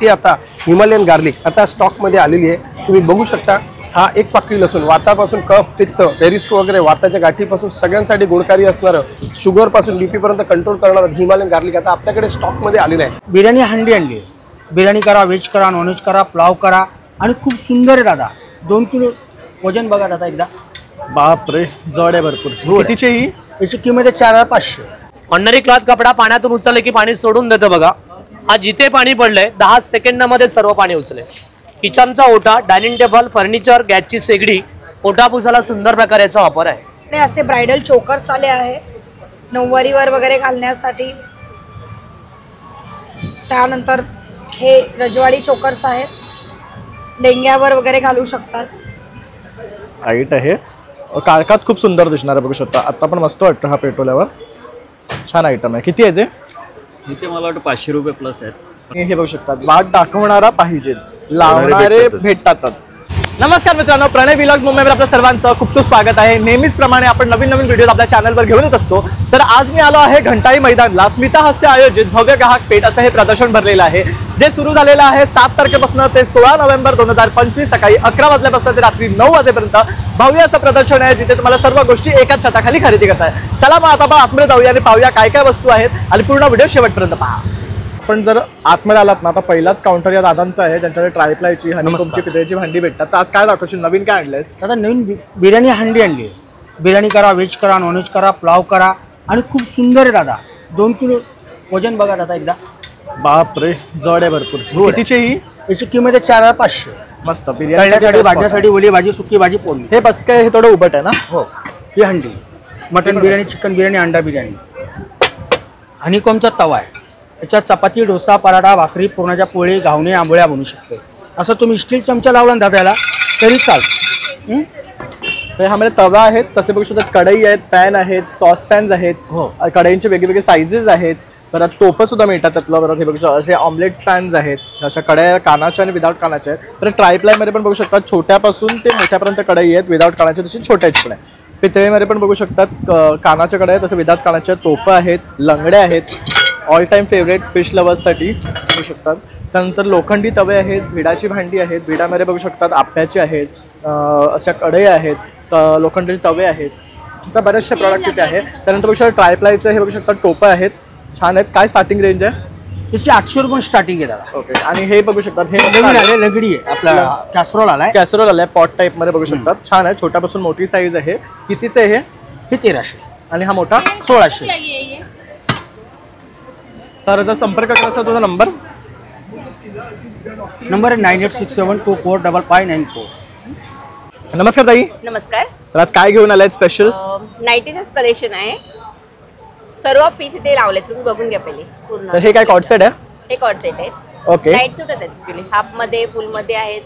ती आता Himalayan garlic आता स्टॉक मध्ये आलेली आहे। तुम्ही बघू शकता हा एक पाकळी लसूण वातापासून कफ पित्त पेरिस्को वगैरे वाताच्या गाठीपासून सगळ्यांसाठी गुणकारी असणारं शुगर पासून बीपी पर्यंत कंट्रोल करणारं हिमालयन गार्लिक आता आपल्याकडे स्टॉक मध्ये आलेलं आहे। बिर्याणी हंडी आणली आहे। बिर्याणी करा, व्हेज करा, नॉनव्हेज करा, पुलाव करा आणि खूप सुंदर आहे दादा। 2 किलो वजन बघा दादा एकदा। बाप रे जड आहे भरपूर। कितीची ही? याची किंमत आहे 4500। ऑर्डनरी क्लॉथ कपडा पाण्यातून उचलले की पाणी सोडून देतं बघा। हा जिथे पाणी पडलंय 10 सेकंदामध्ये सर्व पाणी उचले। किचनचा ओटा, डायनिंग टेबल, फर्निचर, गॅसची शेगडी, ओटा पुसायला सुंदर प्रकारे याचा वापर आहे। असे ब्राइडल चोकर्स आले आहे नऊवारीवर वगैरे घालण्यासाठी। त्यानंतर हे रजवाडी चोकर्स आहेत, लेंग्यावर वगैरे घालू शकतात। हाईट आहे, काळखात खूप सुंदर दिसणार आहे बघू शकता। आता पण मस्त वाटतं हा पेटवल्यावर, छान आयटम आहे। किती आहे हिचे मला वाटतं 500 रुपये प्लस आहेत। हे बघू शकता, वाट दाखवणारा पाहिजे, लावणारे भेटतातच। नमस्कार मित्रांनो, प्रणय व्लॉग्स मुंबईवर आपल्या सर्वांचं खूप खूप स्वागत आहे। नेहमीच प्रमाणे आपण नवीन नवीन व्हिडिओ आपल्या चॅनलवर घेऊन येत असतो। तर आज मी आलो आहे घंटाई मैदानला। स्मिता हास्य आयोजित भव्य ग्राहक पेठ असं हे प्रदर्शन भरलेलं आहे, जे सुरू झालेलं आहे 7 तारखेपासून ते 16 नोव्हेंबर 2025 सकाळी 11 वाजल्यापासून ते रात्री 9 वाजेपर्यंत भव्य असं प्रदर्शन आहे, जिथे तुम्हाला सर्व गोष्टी एकाच छताखाली खरेदी करताय। चला मग आता आपण आतमध्ये जाऊया आणि पाहूया काय काय वस्तू आहेत आणि पूर्ण व्हिडिओ शेवटपर्यंत पहा। पण जर आतमध्ये आलात ना, आता पहिलाच काउंटर या दादांचा आहे, ज्यांच्याकडे ट्रायप्लायची हनीकोमची पितळेची भांडी भेटतात। तर आज काय दाखवशील, नवीन काय आणलंयस? दादा नवीन बिर्याणी हंडी आणली आहे। बिर्याणी करा, व्हेज करा, नॉनव्हेज करा, पुलाव करा आणि खूप सुंदर आहे दादा। 2 किलो वजन बघा दादा एकदा। बाप रे जड आहे भरपूर। कितीची ही? याची किंमत आहे 4500। मस्त बिर्याणीसाठी, भाज्यासाठी, ओली भाजी, सुकी भाजी, पोळी। हे बस काय, हे थोडं उभट आहे ना? हो, ही हंडी मटन बिर्याणी, चिकन बिर्याणी, अंडा बिर्याणी। हनीकोमचा तवा आहे, याच्यात चपाती, डोसा, पराठा, भाकरी, पुरणाच्या पोळी, घावणे, आंबोळ्या बनवू शकते। असं तुम्ही स्टील चमचा लावला ना दादाला तरी चालतं। ह्यामध्ये तवा आहेत, तसे बघू शकतात कढई आहेत, पॅन आहेत, सॉस पॅन्स आहेत। हो, कढईंचे वेगवेगळे साईजेस आहेत, परत टोपं सुद्धा मिळतात त्यातलं। परत हे बघू शकता असे ऑमलेट पॅन्स आहेत, अशा कढया कानाच्या आणि विदाउट कानाच्या आहेत। परत ट्रायप्लायमध्ये पण बघू शकतात छोट्यापासून ते मोठ्यापर्यंत कढई आहेत, विदाउट कानाच्या तशी छोट्याच पण आहे। पितळेमध्ये पण बघू शकतात कानाच्या कढया आहेत, तसं विदाउट कानाच्या टोपं आहेत, लंगड्या आहेत, ऑल टाइम फेवरेट फिश लवर्ससाठी बघू शकतात। त्यानंतर लोखंडी तवे आहेत, भिडाची भांडी आहेत, भिडामध्ये बघू शकतात आप्याचे आहेत, अशा कढई आहेत, लोखंडाचे तवे आहेत। तर बरेचसे प्रॉडक्ट तिथे आहे। त्यानंतर बघू शकता ट्रायप्लायचं हे बघू शकता टोपं आहेत, छान आहेत। काय स्टार्टिंग रेंज आहे? त्याची 800 रुपये स्टार्टिंग आहे दादा। ओके, आणि हे बघू शकतात हे नवीन आले, लंगडी आहे, आपला कॅसरोल आलाय। कॅसरोल आलाय, पॉट टाईप मध्ये बघू शकतात, छान आहे। छोट्यापासून मोठी साईज आहे। कितीचं आहे हे? हे 1300 आणि हा मोठा 1600। तर जर संपर्क करायचा तुझा नंबर आहे 9867245594। नमस्कार ताई। नमस्कार। तर आज काय घेऊन आलाय स्पेशल? नाईटीचंच कलेक्शन आहे, सर्व पीस इथे लावले, तुम्ही बघून घ्या पहिले पूर्ण। तर हे काय कॉट सेट आहे? हे कॉट सेट आहेत। ओके, नाईट सूट आहेत, हाफ मध्ये, फुल मध्ये आहेत।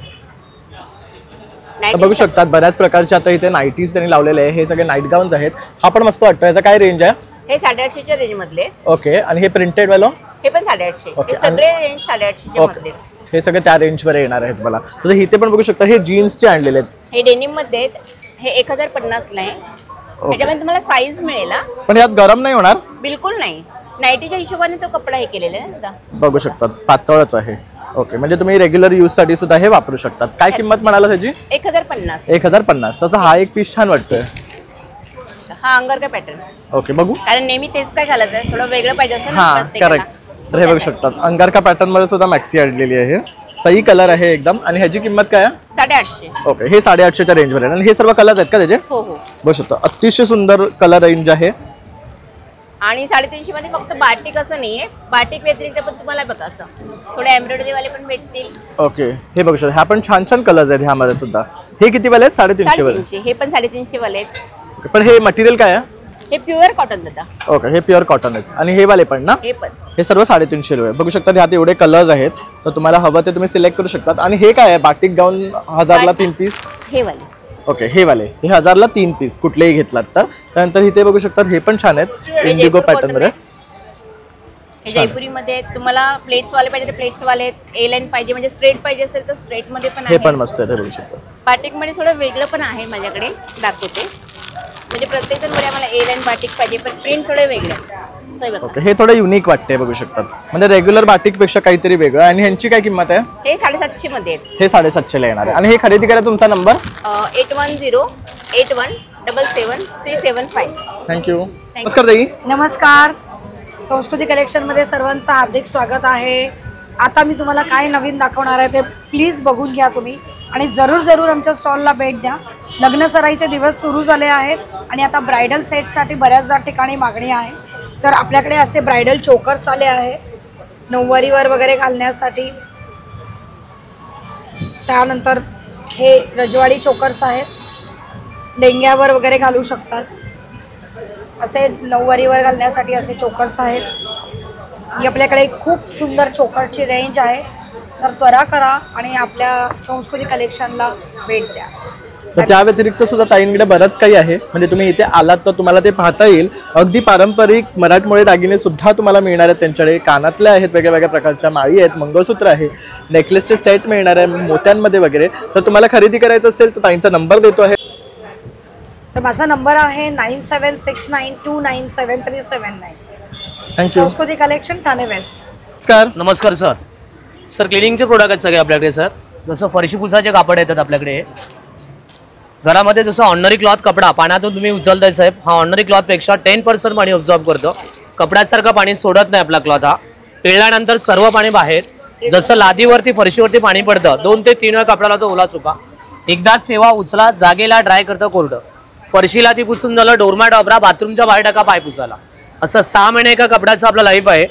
तर बघू शकतात बऱ्याच प्रकारचे आता इथे नाईटीज त्यांनी लावलेले आहे। हे सगळे नाईट गाऊन्स आहेत। हा पण मस्त वाटतो। याचा काय रेंज आहे? हे 850च्या रेंज मधले। ओके, आणि हे प्रिंटेड वालं? हे पण 850। ओके, हे सगळे रेंज 850च्या मधले। हे सगळे त्या रेंज वर येणार आहेत मला। तर इथे पण बघू शकता हे जीन्सचे आणलेले आहेत। हे डेनिम मध्ये आहेत, हे 1050 ला आहे। त्याच्यामध्ये तुम्हाला साईज मिळेल, पण यात गरम नाही होणार? बिलकुल नाही, नाईटीच्या हिशोबाने तो कपडा हे केलेला आहे दादा। बघू शकतात पातळच आहे। ओके, म्हणजे तुम्ही रेग्युलर यूज साठी सुद्धा हे वापरू शकतात। काय किंमत म्हणाला त्याची? 1050। 1050। तसं हा एक पीस छान वाटतोय। हा अंगर का पॅटर्न। ओके, बघू। कारण नेहमी तेच काय घालायचं आहे, थोडं वेगळं पाहिजे असतं ना हा, करेक्ट। तर हे बघू शकतात अंगारका पॅटर्न मध्ये सुद्धा मॅक्सी आणलेली आहे। सही कलर आहे एकदम। आणि ह्याची किंमत काय आहे? 850। ओके, हे 850च्या रेंज वर आहे। आणि हे सर्व कलर्स आहेत का त्याचे? हो हो, बघू शकता अतिशय सुंदर कलर रेंज आहे। आणि 350 मध्ये फक्त बाटिक असं नाहीये, बाटिक व्यतिरिक्त पण तुम्हाला बघा असं थोडे एम्ब्रॉयडरी वाले पण भेटतील। ओके, हे बघू शकता ह्या पण छान छान कलर्स आहेत ह्यामध्ये सुद्धा। हे किती वाले आहेत? 350 वाले? 350। हे पण 350 वाले आहेत। पण हे मटेरियल काय आहे? हे प्युअर कॉटन दादा। ओके, हे प्युअर कॉटन आहेत। आणि हे वाले पण ना? हे पण, हे सर्व 350 रुपये। बघू शकता ह्यात एवढे कलर्स आहेत, तर तुम्हाला हवं ते तुम्ही सिलेक्ट करू शकतात। आणि हे काय आहे? बाटिक गाऊन 1000 ला 3 पीस? हे वाले। ओके, हे वाले हे 1000 ला 3 पीस कुठलेही घेतलात तर। त्यानंतर इथे बघू शकतात हे पण छान आहेत, इंडिगो पॅटर्न मध्ये। हे जयपुरी मध्ये तुम्हाला प्लेट्स वाले पाहिजे तर प्लेट्स वाले आहेत, ए लाईन पाहिजे म्हणजे स्ट्रेट पाहिजे असेल तर स्ट्रेट मध्ये पण आहे। हे पण मस्त आहे, बघू शकता। बाटिक मध्ये थोडं वेगळं पण आहे माझ्याकडे, दाखवते। म्हणजे प्रत्येक जण बोलले मला ए लाईन बाटिक पाहिजे, पण प्रिंट थोडे वेगळे आहेत। हे बघा. ओके, हे थोडं युनिक वाटतंय बघू शकतात. म्हणजे रेग्युलर बाटिक पेक्षा काहीतरी वेगळं. आणि ह्यांची काय किंमत आहे? हे 750 मध्ये आहेत. हे 750 ला येणार आहे. आणि हे खरेदी करा तुमचा नंबर 8108177375. थँक्यू. नमस्कार ताई. नमस्कार. संस्कृती कलेक्शनमध्ये सर्वांचं हार्दिक स्वागत आहे. आता मी तुम्हाला काय नवीन दाखवणार आहे ते प्लीज बघून घ्या तुम्ही आणि जरूर आमच्या स्टॉलला भेट द्या. लग्नसराईचे दिवस सुरू झाले आहेत आणि आता ब्रायडल सेटसाठी बऱ्याच ठिकाणी मागणी आहे. तर आपल्याकडे असे ब्रायडल चोकर्स आले आहे नऊवारीवर वगैरे घालण्यासाठी. त्यानंतर हे रजवाडी चोकर्स आहेत, लेंग्यावर वगैरे घालू शकतात. असे नऊवारीवर घालण्यासाठी असे चोकर्स आहेत. ही आपल्याकडे खूप सुंदर चोकरची रेंज आहे. तर त्वरा करा आणि आपल्या संस्कृती कलेक्शनला भेट द्या. तर त्या व्यतिरिक्त सुद्धा ताईंकडे बरंच काही आहे. म्हणजे तुम्ही इथे आलात तर तुम्हाला ते पाहता येईल. अगदी पारंपरिक मराठमोळे दागिने सुद्धा तुम्हाला मिळणार आहेत त्यांच्याकडे. कानातल्या आहेत, वेगळ्या वेगळ्या प्रकारच्या माळी आहेत, मंगळसूत्र आहे, नेकलेसचे सेट मिळणार आहे मोत्यांमध्ये वगैरे. तर तुम्हाला खरेदी करायचं असेल तर ताईंचा नंबर देतो आहे. तर माझा नंबर आहे 9769297379. थँक्यू. संस्कृती कलेक्शन ठाणे वेस्ट. नमस्कार सर. सर क्लिनिंगचे प्रोडक्ट आहेत सगळे आपल्याकडे सर. जसं फरशी पुसाचे कापड येतात आपल्याकडे. घरामध्ये जसं ऑर्डनरी क्लॉथ कपडा पाण्यातून तुम्ही उचलताय साहेब, हा ऑर्डनरी क्लॉथपेक्षा 10% पाणी ऑब्झॉर्ब करतो. कपड्यासारखं पाणी सोडत नाही आपला क्लॉथ हा. पिळल्यानंतर सर्व पाणी बाहेर. जसं लादीवरती फरशीवरती पाणी पडतं 2 ते 3 वेळा कपड्याला तो ओला सुका. एकदाच ठेवा, उचला, जागेला ड्राय करतं कोरडं. फरशीला ती पुसून झालं, डोरमॅट वापरा, बाथरूमच्या बाहेर टाका पाय पुसायला. असं 6 महिने एका कपड्याचा आपला लाईफ आहे.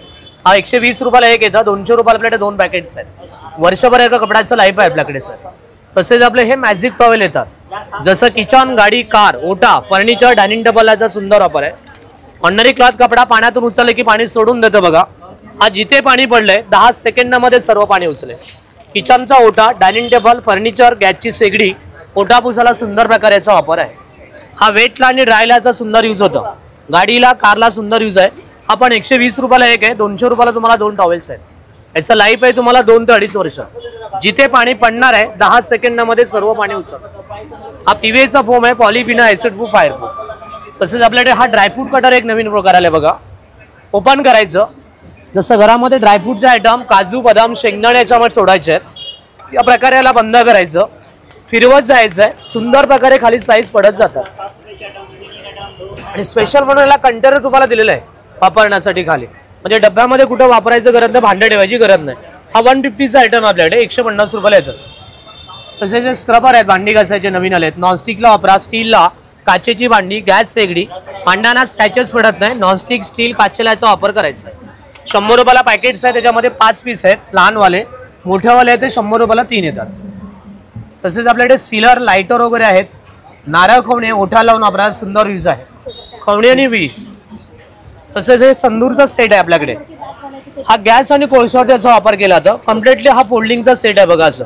हा 120 रुपयाला एक येतं, 200 रुपयाला आपल्याकडे 2 पॅकेट्स आहेत. वर्षभर एका कपड्याचं लाईफ आहे आपल्याकडे सर. तसेच आपले हे मॅजिक टॉवेल येतात. जसं किचन, गाडी, कार, ओटा, फर्निचर, डायनिंग टेबलचा सुंदर वापर आहे. ऑर्डनरी क्लॉथ कपडा पाण्यातून उचलले की पाणी सोडून देतं बघा. हा जिथे पाणी पडलंय 10 सेकंदामध्ये सर्व पाणी उचले. किचनचा ओटा, डायनिंग टेबल, फर्निचर, गॅसची शेगडी, ओटा पुसायला सुंदर प्रकारे याचा वापर आहे. हा वेटला आणि ड्रायलाचा सुंदर यूज होतो. गाडीला, कारला सुंदर यूज आहे. हा पण 120 रुपयाला एक आहे, 200 रुपयाला तुम्हाला 2 टॉवेल्स आहेत. याचं लाईफ आहे तुम्हाला 2 ते 2.5 वर्ष. जिथे पाणी पडणार आहे 10 सेकंदामध्ये सर्व पाणी उचल. हा पीव्हीएचा फोम आहे, पॉलिबिना ऍसिड प्रूफ, फायर प्रूफ. तसेच आपल्याकडे हा ड्रायफ्रूट कटर एक नवीन प्रकार आलाय बघा. ओपन करायचं. जसं घरामध्ये ड्रायफ्रूटचे आयटम काजू, बदाम, शेंगदाणे याच्यामध्ये सोडायचे आहेत. या प्रकारे याला बंद करायचं, फिरवत जायचं आहे. सुंदर प्रकारे खाली स्लाइस पडत जातात. आणि स्पेशल म्हणून याला कंटेनर तुम्हाला दिलेलं आहे वापरण्यासाठी खाली. म्हणजे डब्यामध्ये कुठं वापरायचं गरज नाही, भांडे ठेवायची गरज नाही. हा 150चा आयटम आपल्याकडे 150 रुपयाला येतं. तसे जे स्क्रबर आहेत भांडी घासायचे नवीन आले आहेत. नॉनस्टिकला वापरा, स्टीलला, काचेची भांडी, गॅस शेगडी, भांड्यांना स्क्रॅचेस पडत नाही. नॉनस्टिक, स्टील, काचेला याचा वापर करायचा आहे. 100 रुपयाला पॅकेट्स आहेत. त्याच्यामध्ये 5 पीस आहेत. लहानवाले, मोठेवाले आहेत ते 100 रुपयाला 3 येतात. तसेच आपल्याकडे सीलर, लायटर वगैरे आहेत. नारळ खवणे, ओठा लावून वापरायला सुंदर यूज आहे. खवणे आणि वीस. तसेच हे तंदूरचा सेट आहे आपल्याकडे. हा गॅस आणि कोळशावरती याचा वापर केला जातो. कम्प्लिटली हा फोल्डिंगचा सेट आहे बघा. असं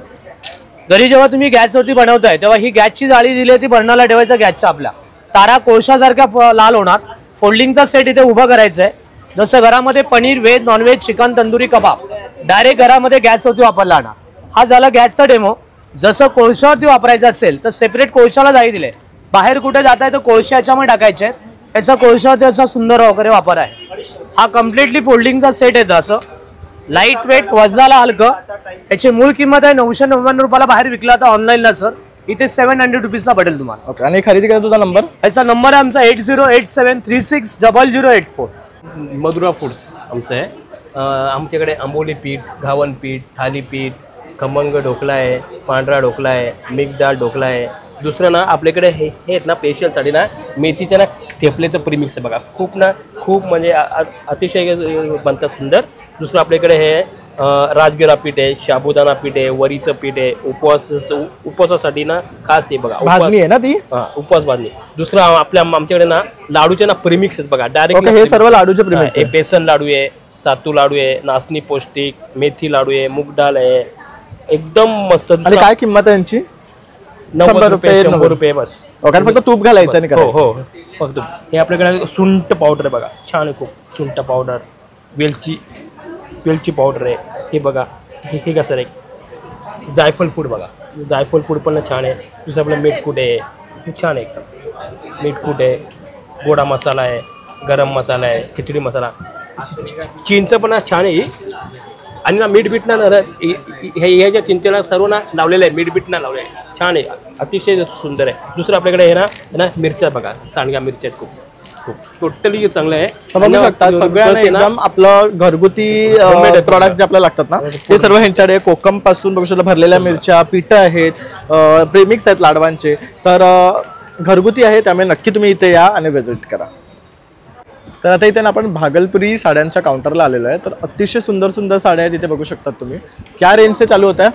घरी जेव्हा तुम्ही गॅसवरती बनवताय तेव्हा ही गॅसची जाळी दिली ती बर्नरला ठेवायचं गॅसच्या. आपल्या तारा कोळशासारख्या लाल होणार. फोल्डिंगचा सेट इथे उभा करायचा आहे. जसं घरामध्ये paneer, veg, non veg, chicken, tandoori, कबाब डायरेक्ट घरामध्ये गॅसवरती वापरला जाणार. हा झाला गॅसचा डेमो. जसं कोळशावरती वापरायचं असेल तर सेपरेट कोळशाला जाळी दिले. बाहेर कुठे जाताय तर कोळशा याच्यामध्ये टाकायचे आहेत. याचा कोळशावरती असा सुंदर वगैरे वापर आहे. हा कम्प्लिटली फोल्डिंगचा सेट येतं. असं लाईट वेट, वजनाला हलकं. याची मूळ किंमत आहे 999 रुपयाला. बाहेर विकला तर ऑनलाईनला सर इथे 700 रुपीजला पडेल तुम्हाला. ओके. आणि खरेदी करा तुझा नंबर. याचा नंबर आहे आमचा 8087360008. मधुरा फूड्स आमचं आहे. आमच्याकडे आंबोली पीठ, घावन पीठ, थालीपीठ, खमंग ढोकला आहे, पांढरा ढोकला आहे, मिक्स डाळ ढोकला आहे. दुसरं ना आपल्याकडे हे आहेत ना स्पेशलसाठी ना मेथीच्या ना थेपलेचं प्रीमिक्स आहे बघा. खूप म्हणजे अतिशय बनतात सुंदर. दुसरं आपल्याकडे हे राजगिरा पीठ आहे, साबुदाणा पीठ आहे, वरीचं पीठ आहे. उपवासासाठी ना खास आहे बघा. भाजणी आहे ना ती. हां, उपवास भाजणी. दुसरं आमच्याकडे ना लाडूचे ना प्रीमिक्स आहेत बघा. डायरेक्ट हे सर्व लाडूचे प्रीमिक्स आहे. बेसन लाडू आहे, सातू लाडू आहे, नाचणी पौष्टिक, मेथी लाडू आहे, मूग डाळ आहे. एकदम मस्त. आणि काय किंमत आहे यांची? 90 रुपये बस. कारण फक्त तूप घालायचं नाही. हो फक्त. हे आपल्याकडे सुंठ पावडर आहे बघा. छान आहे खूप. सुंठ पावडर, वेलची पावडर आहे. हे बघा हे कसं आहे. जायफल फूड बघा. जायफल फूड पण छान आहे. दुसरं आपलं मीठकूट आहे. हे छान आहे एकदम. मीठकूट आहे, गोडा मसाला आहे. गरम मसाला आहे, खिचडी मसाला, चिंच पण छान आहे आणि ना मीठ बीठ ना ह्या ज्या चिंचेला सर्व ना लावलेलं आहे, मीठ बीठ ना लावले आहे, छान आहे, अतिशय सुंदर आहे. दुसरं आपल्याकडे हे ना मिरच्या बघा, सांडग्या मिरच्या आहेत, खूप टोटली चांगलं आहे. बघू शकता सगळ्यांना एकदम आपलं घरगुती प्रॉडक्ट्स जे आपल्याला लागतात ना ते सर्व ह्यांच्याकडे कोकम पासून बघू शकता भरलेल्या मिरच्या, पिठं आहेत, प्रेमिक्स आहेत लाडवांचे, तर घरगुती आहे, त्यामुळे नक्की तुम्ही इथे या आणि व्हिजिट करा. तर आता इथे आपण भागलपुरी साड्यांच्या काउंटरला आलेलो आहे. तर अतिशय सुंदर सुंदर साड्या आहेत इथे बघू शकतात तुम्ही. क्या रेंज से चालू होता है?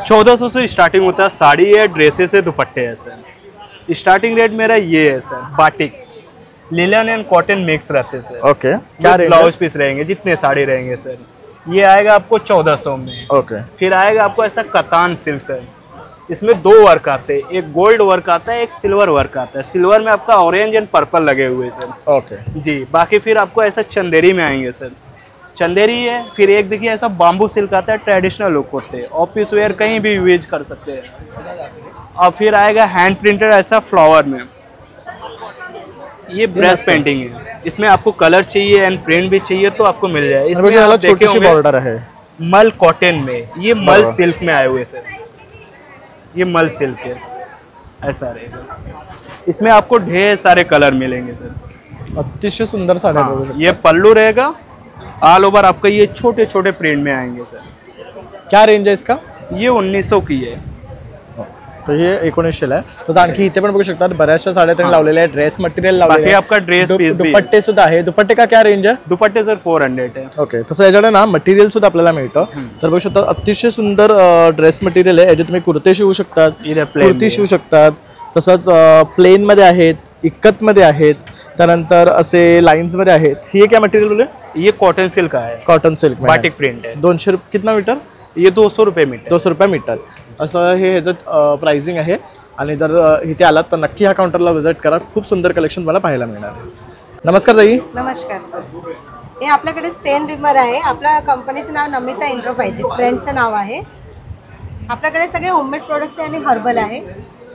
1400 से स्टार्टिंग होता है. साड़ी है, ड्रेसेस है, दुपट्टे है सर. स्टार्टिंग रेट मेरा ये है sir, batik linen end cotton mix रहते हैं सर. ओके. क्या रेंज? ब्लाउज पीस रहेंगे, जितने साड़ी रहेंगे सर. ये आएगा आपको 1400 में. ओके. फिर आएगा आपको ऐसा कतान सिल्क सर. इसमें 2 वर्क आते हैं, एक गोल्ड वर्क आता है, एक सिल्वर वर्क आता है. सिल्वर में आपका ऑरेंज एंड पर्पल लगे हुए सर. ओके जी. बाकी फिर आपको ऐसा चंदेरी में आएंगे सर. चंदेरी है. फिर एक देखिए ऐसा बाम्बू सिल्क आता है, ट्रेडिशनल लुक होते हैं, ऑफिस वेयर कहीं भी यूज कर सकते हैं. और फिर आएगा हैंड प्रिंटेड ऐसा फ्लावर में. ये ब्रश पेंटिंग है. इसमें आपको कलर चाहिए एंड प्रिंट भी चाहिए तो आपको मिल जाए. इसमें आप छोटी सी बॉर्डर है. मल कॉटन में, ये मल सिल्क में आए हुए सर. ये मल सिल्क है, ऐसा रहेगा. इसमें आपको ढेर सारे कलर मिलेंगे सर. अतिशय सुंदर साड्या बघू शकता. ये पल्लू रहेगा, ऑल ओवर आपका ये छोटे छोटे प्रिंट में आएंगे सर. क्या रेंज आहे इसका? ये 1900 की है. तर हे 1900 आहे. तर आणखी इथे पण बघू शकता बऱ्याचशा साड्या त्यांनी लावलेल्या आहेत. ड्रेस मटेरियल बाकी लावलेलं आपका ड्रेस पीस भी दुपट्टे सुद्धा आहे. दुपट्टे का क्या रेंज आहे? दुपट्टे सर 400 है. ओके. तसं याच्याकडे ना मटेरियल सुद्धा आपल्याला मिळतं. तर बघू शकता अतिशय सुंदर ड्रेस मटेरियल आहे. याचे तुम्ही कुर्ते शिवू शकतात, कुर्ती शिवू शकतात. तसंच प्लेन मध्ये आहेत, इक्कत मध्ये आहेत, त्यानंतर असे लाईन्स मध्ये आहेत. ही क्या मटेरियल बोले? ये कॉटन सिल्क का है, कॉटन सिल्क बाटिक प्रिंट है. 200 कितना मीटर? ये 200 रुपये मीटर. 200 रुपये मीटर असं हे ह्याचं प्राइसिंग आहे. आणि जर इथे आलात तर नक्की ह्या काउंटरला व्हिजिट करा. खूप सुंदर कलेक्शन मला पाहायला मिळणार आहे. नमस्कार ताई. नमस्कार सर. हे आपल्याकडे स्टेन रिमर आहे. आपल्या कंपनीचं नाव नमिता एंटरप्राइजेस, ब्रँडचं नाव आहे. आपल्याकडे सगळे होममेड प्रोडक्ट्स आहे आणि हर्बल आहे.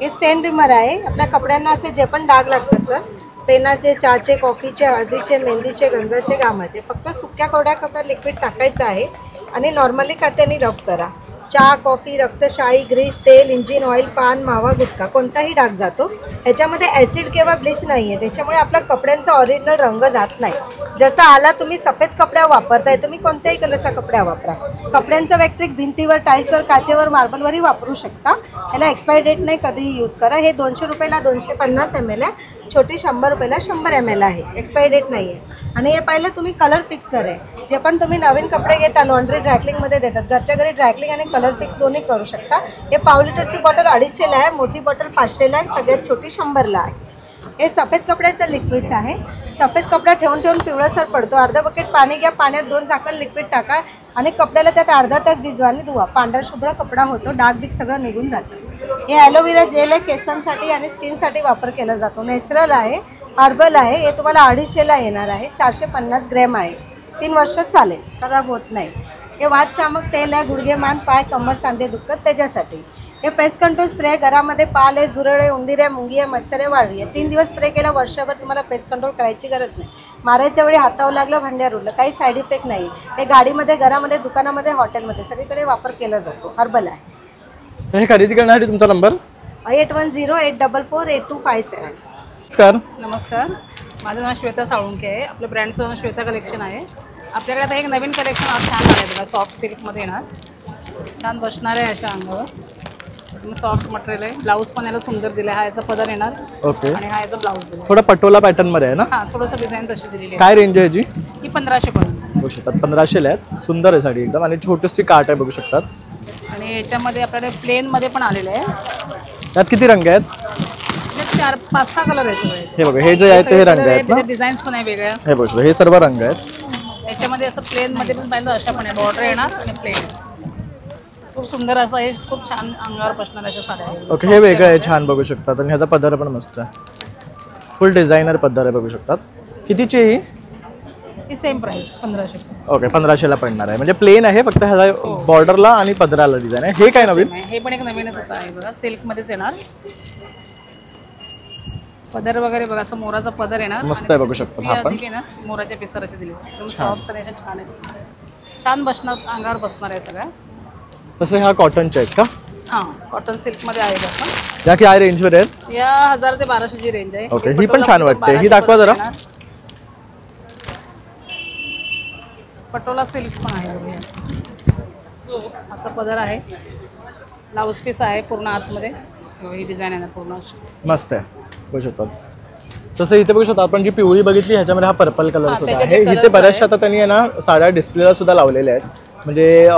हे स्टेन रिमर आहे. आपल्या कपड्यांना असे जे पण डाग लागतात सर, पेनाचे, चहाचे, कॉफीचे, हळदीचे, मेहंदीचे, गंजाचे, घामाचे, फक्त सुक्या कोरड्या कपड्यात लिक्विड टाकायचं आहे आणि नॉर्मली कात्याने रब करा. चहा, कॉफी, रक्तशाही, ग्रीस, तेल, इंजिन ऑइल, पान, मावा, गुटखा कोणताही डाग जातो. ह्याच्यामध्ये ॲसिड किंवा ब्लीच नाही आहे, त्याच्यामुळे आपल्या कपड्यांचा ओरिजिनल रंग जात नाही. जसा आला तुम्ही सफेद कपड्या वापरताय, तुम्ही कोणत्याही कलरचा कपड्या वापरा. कपड्यांचा व्यतिरिक्त भिंतीवर, टाईल्सवर, काचेवर, मार्बलवरही वापरू शकता. याला एक्सपायरी डेट नाही, कधीही यूज करा. हे 200 रुपयाला 250 ml आहे. छोटी 100 रुपयाला 100 ml आहे. एक्सपायरी डेट नाही आहे. आणि हे पाहिलं तुम्ही कलर फिक्सर आहे. जे पण तुम्ही नवीन कपडे घेता लॉन्ड्री ड्रायक्लिंगमध्ये देतात. घरच्या घरी ड्रायक्लिंग आणि कलर फिक्स दोन्ही करू शकता. हे पाव लिटरची बॉटल 250ला आहे, मोठी बॉटल 500ला आहे, सगळ्यात छोटी 100ला आहे. हे सफेद कपड्याचं लिक्विड्स आहे. सफेद कपडा ठेवून ठेवून पिवळसर पडतो. अर्धा बकेट पाणी घ्या, पाण्यात 2 झाकण लिक्विड टाका आणि कपड्याला त्यात अर्धा तास भिजवा आणि धुवा. पांढरा शुभ्र कपडा होतो, डाग बिग सगळं निघून जातं. हे ॲलोवेरा जेल आहे, केसांसाठी आणि स्किनसाठी वापर केला जातो. नॅचरल आहे, हर्बल आहे. हे तुम्हाला 250ला येणार आहे. 450 ग्रॅम आहे. 3 वर्ष चालेल, खराब होत नाही. हे वातशामक तेल आहे. गुडघे, मान, पाय, कमर, सांधे दुखतात त्याच्यासाठी. हे पेस्ट कंट्रोल स्प्रे आहे. घरामध्ये पाल आहे, झुरळ आहे, उंदीर आहे, मुंगी आहे, मच्छर आहे, वाळवी आहे. 3 दिवस स्प्रे केला, वर्षभर तुम्हाला पेस्ट कंट्रोल करायची गरज नाही. मारायच्या वेळी हातावर लागलं, भांड्यावर उडलं, काही साईड इफेक्ट नाही. हे गाडीमध्ये, घरामध्ये, दुकानामध्ये, हॉटेलमध्ये सगळीकडे वापर केला जातो. हर्बल आहे. तर हे खरेदी करण्यासाठी तुमचा नंबर? 8108448257. नमस्कार. नमस्कार. माझं नाव श्वेता साळुंके आहे. आपल्या ब्रँडचं नाव श्वेता कलेक्शन आहे. आपल्याकडे आता एक नवीन कलेक्शन आज छान आलं आहे बघा. सॉफ्ट सिल्कमध्ये येणार, छान बसणार आहे अशा अंगावर. सॉफ्ट मटेरियल आहे. ब्लाऊज पण याला सुंदर दिला आहे. हा याचा पदर येणार. ओके. आणि हा याचा ब्लाऊज दिला. थोडा पटोला पॅटर्न मध्ये आहे ना? हां, थोडंसं डिझाईन तशी दिलेली आहे. काय रेंज आहे याची? ही 1500 पर्यंत. बघू शकतात 1500ला आहेत. सुंदर आहे साडी एकदम आणि छोटीशी काट आहे बघू शकतात. आणि याच्यामध्ये आपल्याकडे प्लेनमध्ये पण आलेले आहे. त्यात किती रंग आहेत? 4-5-6 कलर आहेत सगळे. हे बघा, हे जे आहे ते रंग आहेत ना? डिझाईन्स पण आहे वेगळ्या. हे बघू, हे सर्व रंग आहेत. याच्यामध्ये असं प्लेनमध्ये पण पाहिलं अशा पण आहे. बॉर्डर येणार आणि प्लेन. खूप सुंदर असं हे, खूप छान अंगावर बसणार अशा साड्या आहेत. ओके. हे वेगळं आहे, छान बघू शकतात. आणि ह्याचा पदर पण मस्त आहे. फुल डिझायनर पदर आहे बघू शकतात. कितीची ही? ही सेम प्राइस 1500. ओके, 1500ला पडणार आहे. म्हणजे प्लेन आहे, फक्त ह्याला बॉर्डरला आणि पदराला डिझाईन आहे. हे काय नवीन? हे पण एक नवीनच आता आहे बघा, सिल्कमध्येच येणार. पदर वगैरे बघा, असं मोराचा पदर आहे ना, मस्त आहे, बघू शकतो हा पण. ना मोराच्या पिसाराचे दिले, एकदम सॉफ्ट आणि अशा छान आहे, छान बसणार, अंगावर बसणार आहे सगळ्या. तसं ह्या कॉटनच्या आहेत का? हां, कॉटन सिल्कमध्ये आहे बघा. या काय रेंजवर आहेत? या 1000 ते 1200 ची रेंज आहे. ओके, ही पण छान वाटते, ही दाखवा जरा. पटोला सिल्क पण आहे बघा, असा पदर आहे, ब्लाऊज पीस आहे पूर्ण आतमध्ये, ही डिझाईन आहे ना पूर्ण अशी मस्त आहे, बघू शकतात. तसं इथे बघू शकतो आपण जी पिवळी बघितली ह्याच्यामध्ये हा पर्पल कलर सुद्धा आहे. इथे बऱ्याचशा आता त्यांनी आहे ना साड्या डिस्प्लेला सुद्धा लावलेल्या आहेत, म्हणजे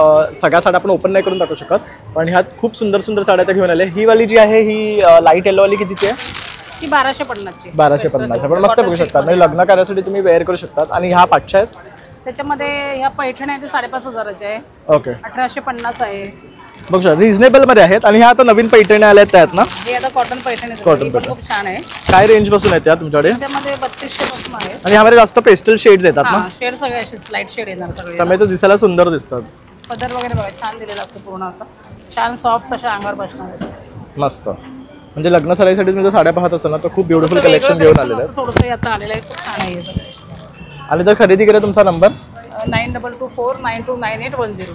सगळ्या साड्या आपण ओपन नाही करून दाखवू शकत, पण ह्यात खूप सुंदर सुंदर साड्या त्या घेऊन आल्या. ही वाली जी आहे ही लाईट येलो वाली कितीची आहे? ती 1250 ची. 1250, पण मस्त बघू शकतात, म्हणजे लग्न कार्यासाठी तुम्ही वेअर करू शकतात. आणि ह्या 500 आहेत. त्याच्यामध्ये ह्या पैठण आहे ते 5500 आहे. ओके, 1850 आहे. बघू शकता रिझनेबल मध्ये आहेत. आणि ह्या आता नवीन पैठणी आल्या आहेत त्यात ना, हे आता कॉटन पैठण आहे, कॉटन पण खूप छान आहे. काय रेंज पासून आहेत त्या तुमच्याकडे? त्याच्यामध्ये 3200 पासून आहे. आणि ह्यामध्ये जास्त पेस्टल शेड्स येतात ना, शेड सगळे असे लाईट शेड येणार सगळे, त्यामुळे तो दिसायला सुंदर दिसतात. पदर वगैरे बघा छान दिलेला असतो पूर्ण असा, छान सॉफ्ट अशा अंगावर बसणार आहे. मस्त, म्हणजे लग्न सराईसाठी तुम्ही जर साड्या पाहत असाल ना तर खूप ब्युटिफुल कलेक्शन घेऊन आलेलं आहे. थोडंसं आता आलेलं आहे, खूप छान आहे हे सगळं. आणि जर खरेदी केलं तुमचा नंबर 9224929810.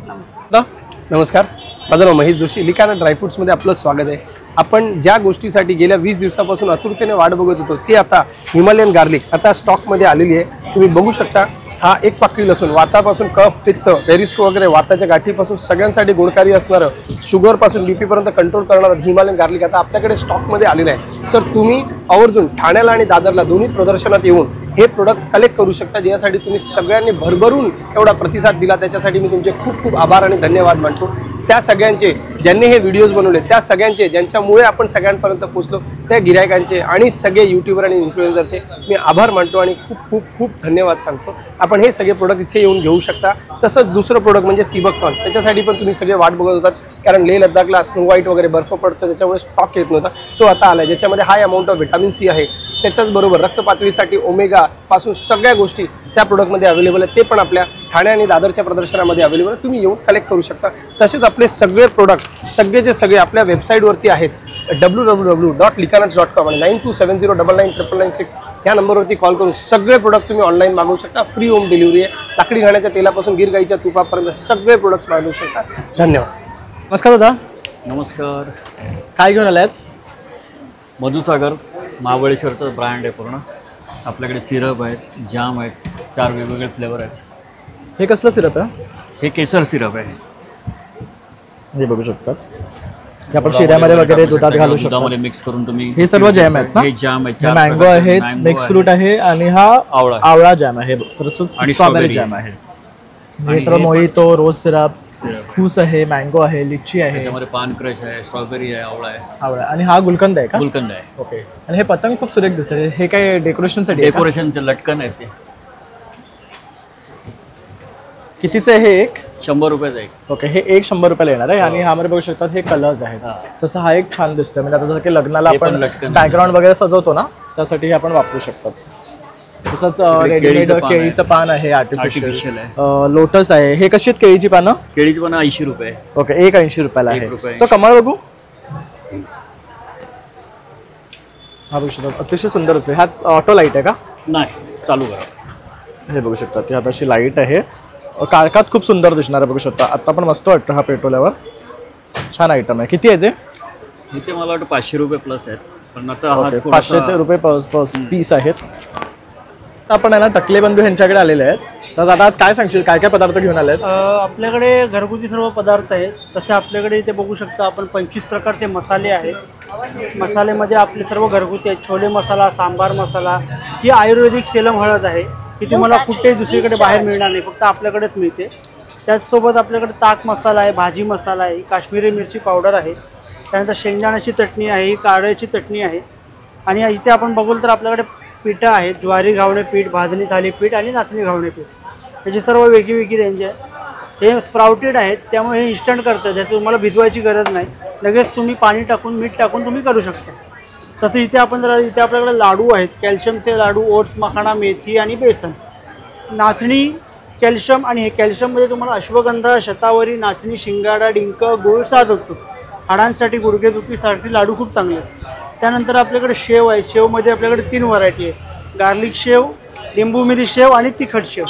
नमस्कार. नमस्कार, माझं नाव महेश जोशी. लिकाना ड्रायफ्रुट्समध्ये आपलं स्वागत आहे. आपण ज्या गोष्टीसाठी गेल्या 20 दिवसापासून आतुरतेने वाट बघत होतो ते आता हिमालयन गार्लिक आता स्टॉकमध्ये आलेली आहे. तुम्ही बघू शकता, हा एक पाकळी लसूण वातापासून कफ, पित्त, पेरिस्को वगैरे वाताच्या गाठीपासून सगळ्यांसाठी गुणकारी असणारं, शुगरपासून बीपीपर्यंत कंट्रोल करणारं हिमालयन गार्लिक आता आपल्याकडे स्टॉकमध्ये आलेलं आहे. तर तुम्ही आवर्जून ठाण्याला आणि दादरला दोन्ही प्रदर्शनात येऊन हे प्रोडक्ट कलेक्ट करू शकता, ज्यासाठी तुम्ही सगळ्यांनी भरभरून एवढा प्रतिसाद दिला, त्याच्यासाठी मी तुमचे खूप खूप आभार आणि धन्यवाद मानतो. त्या सगळ्यांचे ज्यांनी हे व्हिडिओज बनवले, त्या सगळ्यांचे ज्यांच्यामुळे आपण सगळ्यांपर्यंत पोहोचलो, त्या गिरायकांचे आणि सगळे यूट्यूबर आणि इन्फ्लुएन्सरचे मी आभार मानतो आणि खूप खूप खूप धन्यवाद सांगतो. आपण हे सगळे प्रोडक्ट इथे येऊन घेऊ शकता. तसंच दुसरं प्रोडक्ट म्हणजे सीबकथॉन, त्याच्यासाठी पण तुम्ही सगळे वाट बघत होतात, कारण लेह लद्दाखला स्नो व्हाईट वगैरे बर्फ पडतो, त्याच्यामुळे स्टॉक येत नव्हता, तो आता आला, ज्याच्यामध्ये high amount of vitamin C आहे. त्याच्याचबरोबर रक्तपातळीसाठी ओमेगा पासून सगळ्या गोष्टी त्या प्रोडक्टमध्ये अवेलेबल आहेत. ते पण आपल्या ठाणे आणि दादरच्या प्रदर्शनामध्ये अवेलेबल आहे, तुम्ही येऊन कलेक्ट करू शकता. तसेच आपले सगळे प्रोडक्ट सगळेचे सगळे आपल्या वेबसाईटवरती आहेत, www.likanats.com आणि 9270999996 ह्या नंबरवरती कॉल करून सगळे प्रोडक्ट तुम्ही ऑनलाईन मागवू शकता. फ्री होम डिलिव्हरी आहे. लाकडी घाण्याच्या तेलापासून गिर गाईच्या तुपापर्यंत सगळे प्रोडक्ट्स मागवू शकता. धन्यवाद. नमस्कार दादा. नमस्कार. काय घेऊन आलात? मधुसागर महाबळेश्वरचा ब्रँड आहे पूर्ण. आपल्याकडे सिरप आहेत, जाम आहेत, 4 वेगवेगळे फ्लेवर आहेत. हे कसलं सिरप आहे? हे केसर सिरप आहे. हे बघू शकतात, हे आपण शिऱ्यामध्ये वगैरे दुधात घालू शकतो, दुधामध्ये मिक्स करून तुम्ही. हे सर्व जॅम आहेत ना? हे जाम आहेत, मँगो आहेत, मिक्स फ्रूट आहे आणि हा आवळा जॅम आहे, तसंच स्ट्रॉबेरी जॅम आहे. हे सर्व मोहितो, रोज सिरप, खूस आहे, मँगो आहे, लिची आहे, त्याच्यामध्ये पान क्रश आहे, स्ट्रॉबेरी आहे, आवळा आणि हा गुलकंद आहे का? गुलकंद आहे. ओके. आणि हे पतंग खूप सुरेख दिसते, हे काय डेकोरेशनसाठी? डेकोरेशनचे लटकन आहेत ते. कितीचं आहे हे? एक 100 रुपयाचं एक. ओके, हे एक 100 रुपयाला येणार आहे. आणि ह्यामध्ये बघू शकतात हे कलर्स आहेत. तसं हा एक छान दिसतोय, म्हणजे आता जसं की लग्नाला आपण बॅकग्राऊंड वगैरे सजवतो ना, त्यासाठी हे आपण वापरू शकतात. तसंच रेडीमेड केळीचं पान आहे, आर्टिफिशियल आहे, लोटस आहे. हे कशी आहेत केळीची पानं? केळीची पानं 80 रुपये. ओके, एक 80 रुपयाला आहे. तो कमळ बघू, हा बघू शकतात, अतिशय सुंदर आहे. हा ऑटो लाईट आहे का? नाही, चालू करा. हे बघू शकतात, ती आता अशी लाईट आहे, काळखात खूप सुंदर दिसणार आहे. बघू शकता, आता पण मस्त वाटतं हा पेट्रोलवर, छान आयटम आहे. किती आहे जे? ह्याचे मला वाटतं 500 रुपये प्लस आहेत, पण आता 500 रुपये पीस आहेत. आपण आहे ना टकले बंधू यांच्याकडे आलेले आहेत, तर आता आज काय सांगशील, काय काय पदार्थ घेऊन आले? आपल्याकडे घरगुती सर्व पदार्थ आहेत. तसे आपल्याकडे इथे बघू शकता आपण 25 प्रकारचे मसाले आहेत. मसाल्यामध्ये आपले सर्व घरगुती आहेत. छोले मसाला, सांबार मसाला, ही आयुर्वेदिक सेलम हळद आहे, की तुम्हाला कुठेही दुसरीकडे बाहेर मिळणार नाही, फक्त आपल्याकडेच मिळते. त्याचसोबत आपल्याकडे ताक मसाला आहे, भाजी मसाला आहे, काश्मीरी मिरची पावडर आहे, त्यानंतर शेंगदाण्याची चटणी आहे, ही कारळ्याची चटणी आहे. आणि इथे आपण बघू तर आपल्याकडे पिठं आहेत, ज्वारी घावणे पीठ, भाजणी थालीपीठ आणि नाचणी घावणे पीठ, याची सर्व वेगळी रेंज आहे. हे स्प्राउटेड आहेत, त्यामुळे हे इन्स्टंट करतं, त्यात तुम्हाला भिजवायची गरज नाही, लगेच तुम्ही पाणी टाकून मीठ टाकून तुम्ही करू शकता. तसं इथे आपण जरा इथे आपल्याकडे लाडू आहेत, कॅल्शियमचे लाडू, ओट्स, मखाणा, मेथी आणि बेसन. नाचणी कॅल्शियम, आणि हे कॅल्शियममध्ये तुम्हाला अश्वगंधा, शतावरी, नाचणी, शिंगाडा, डिंक, गुळ, साजोगतूप, हाडांसाठी, गुडघेदुखीसाठी लाडू खूप चांगले आहेत. त्यानंतर आपल्याकडे शेव आहे. शेवमध्ये आपल्याकडे 3 व्हरायटी आहे. गार्लिक शेव, लिंबू मिरी शेव आणि तिखट शेव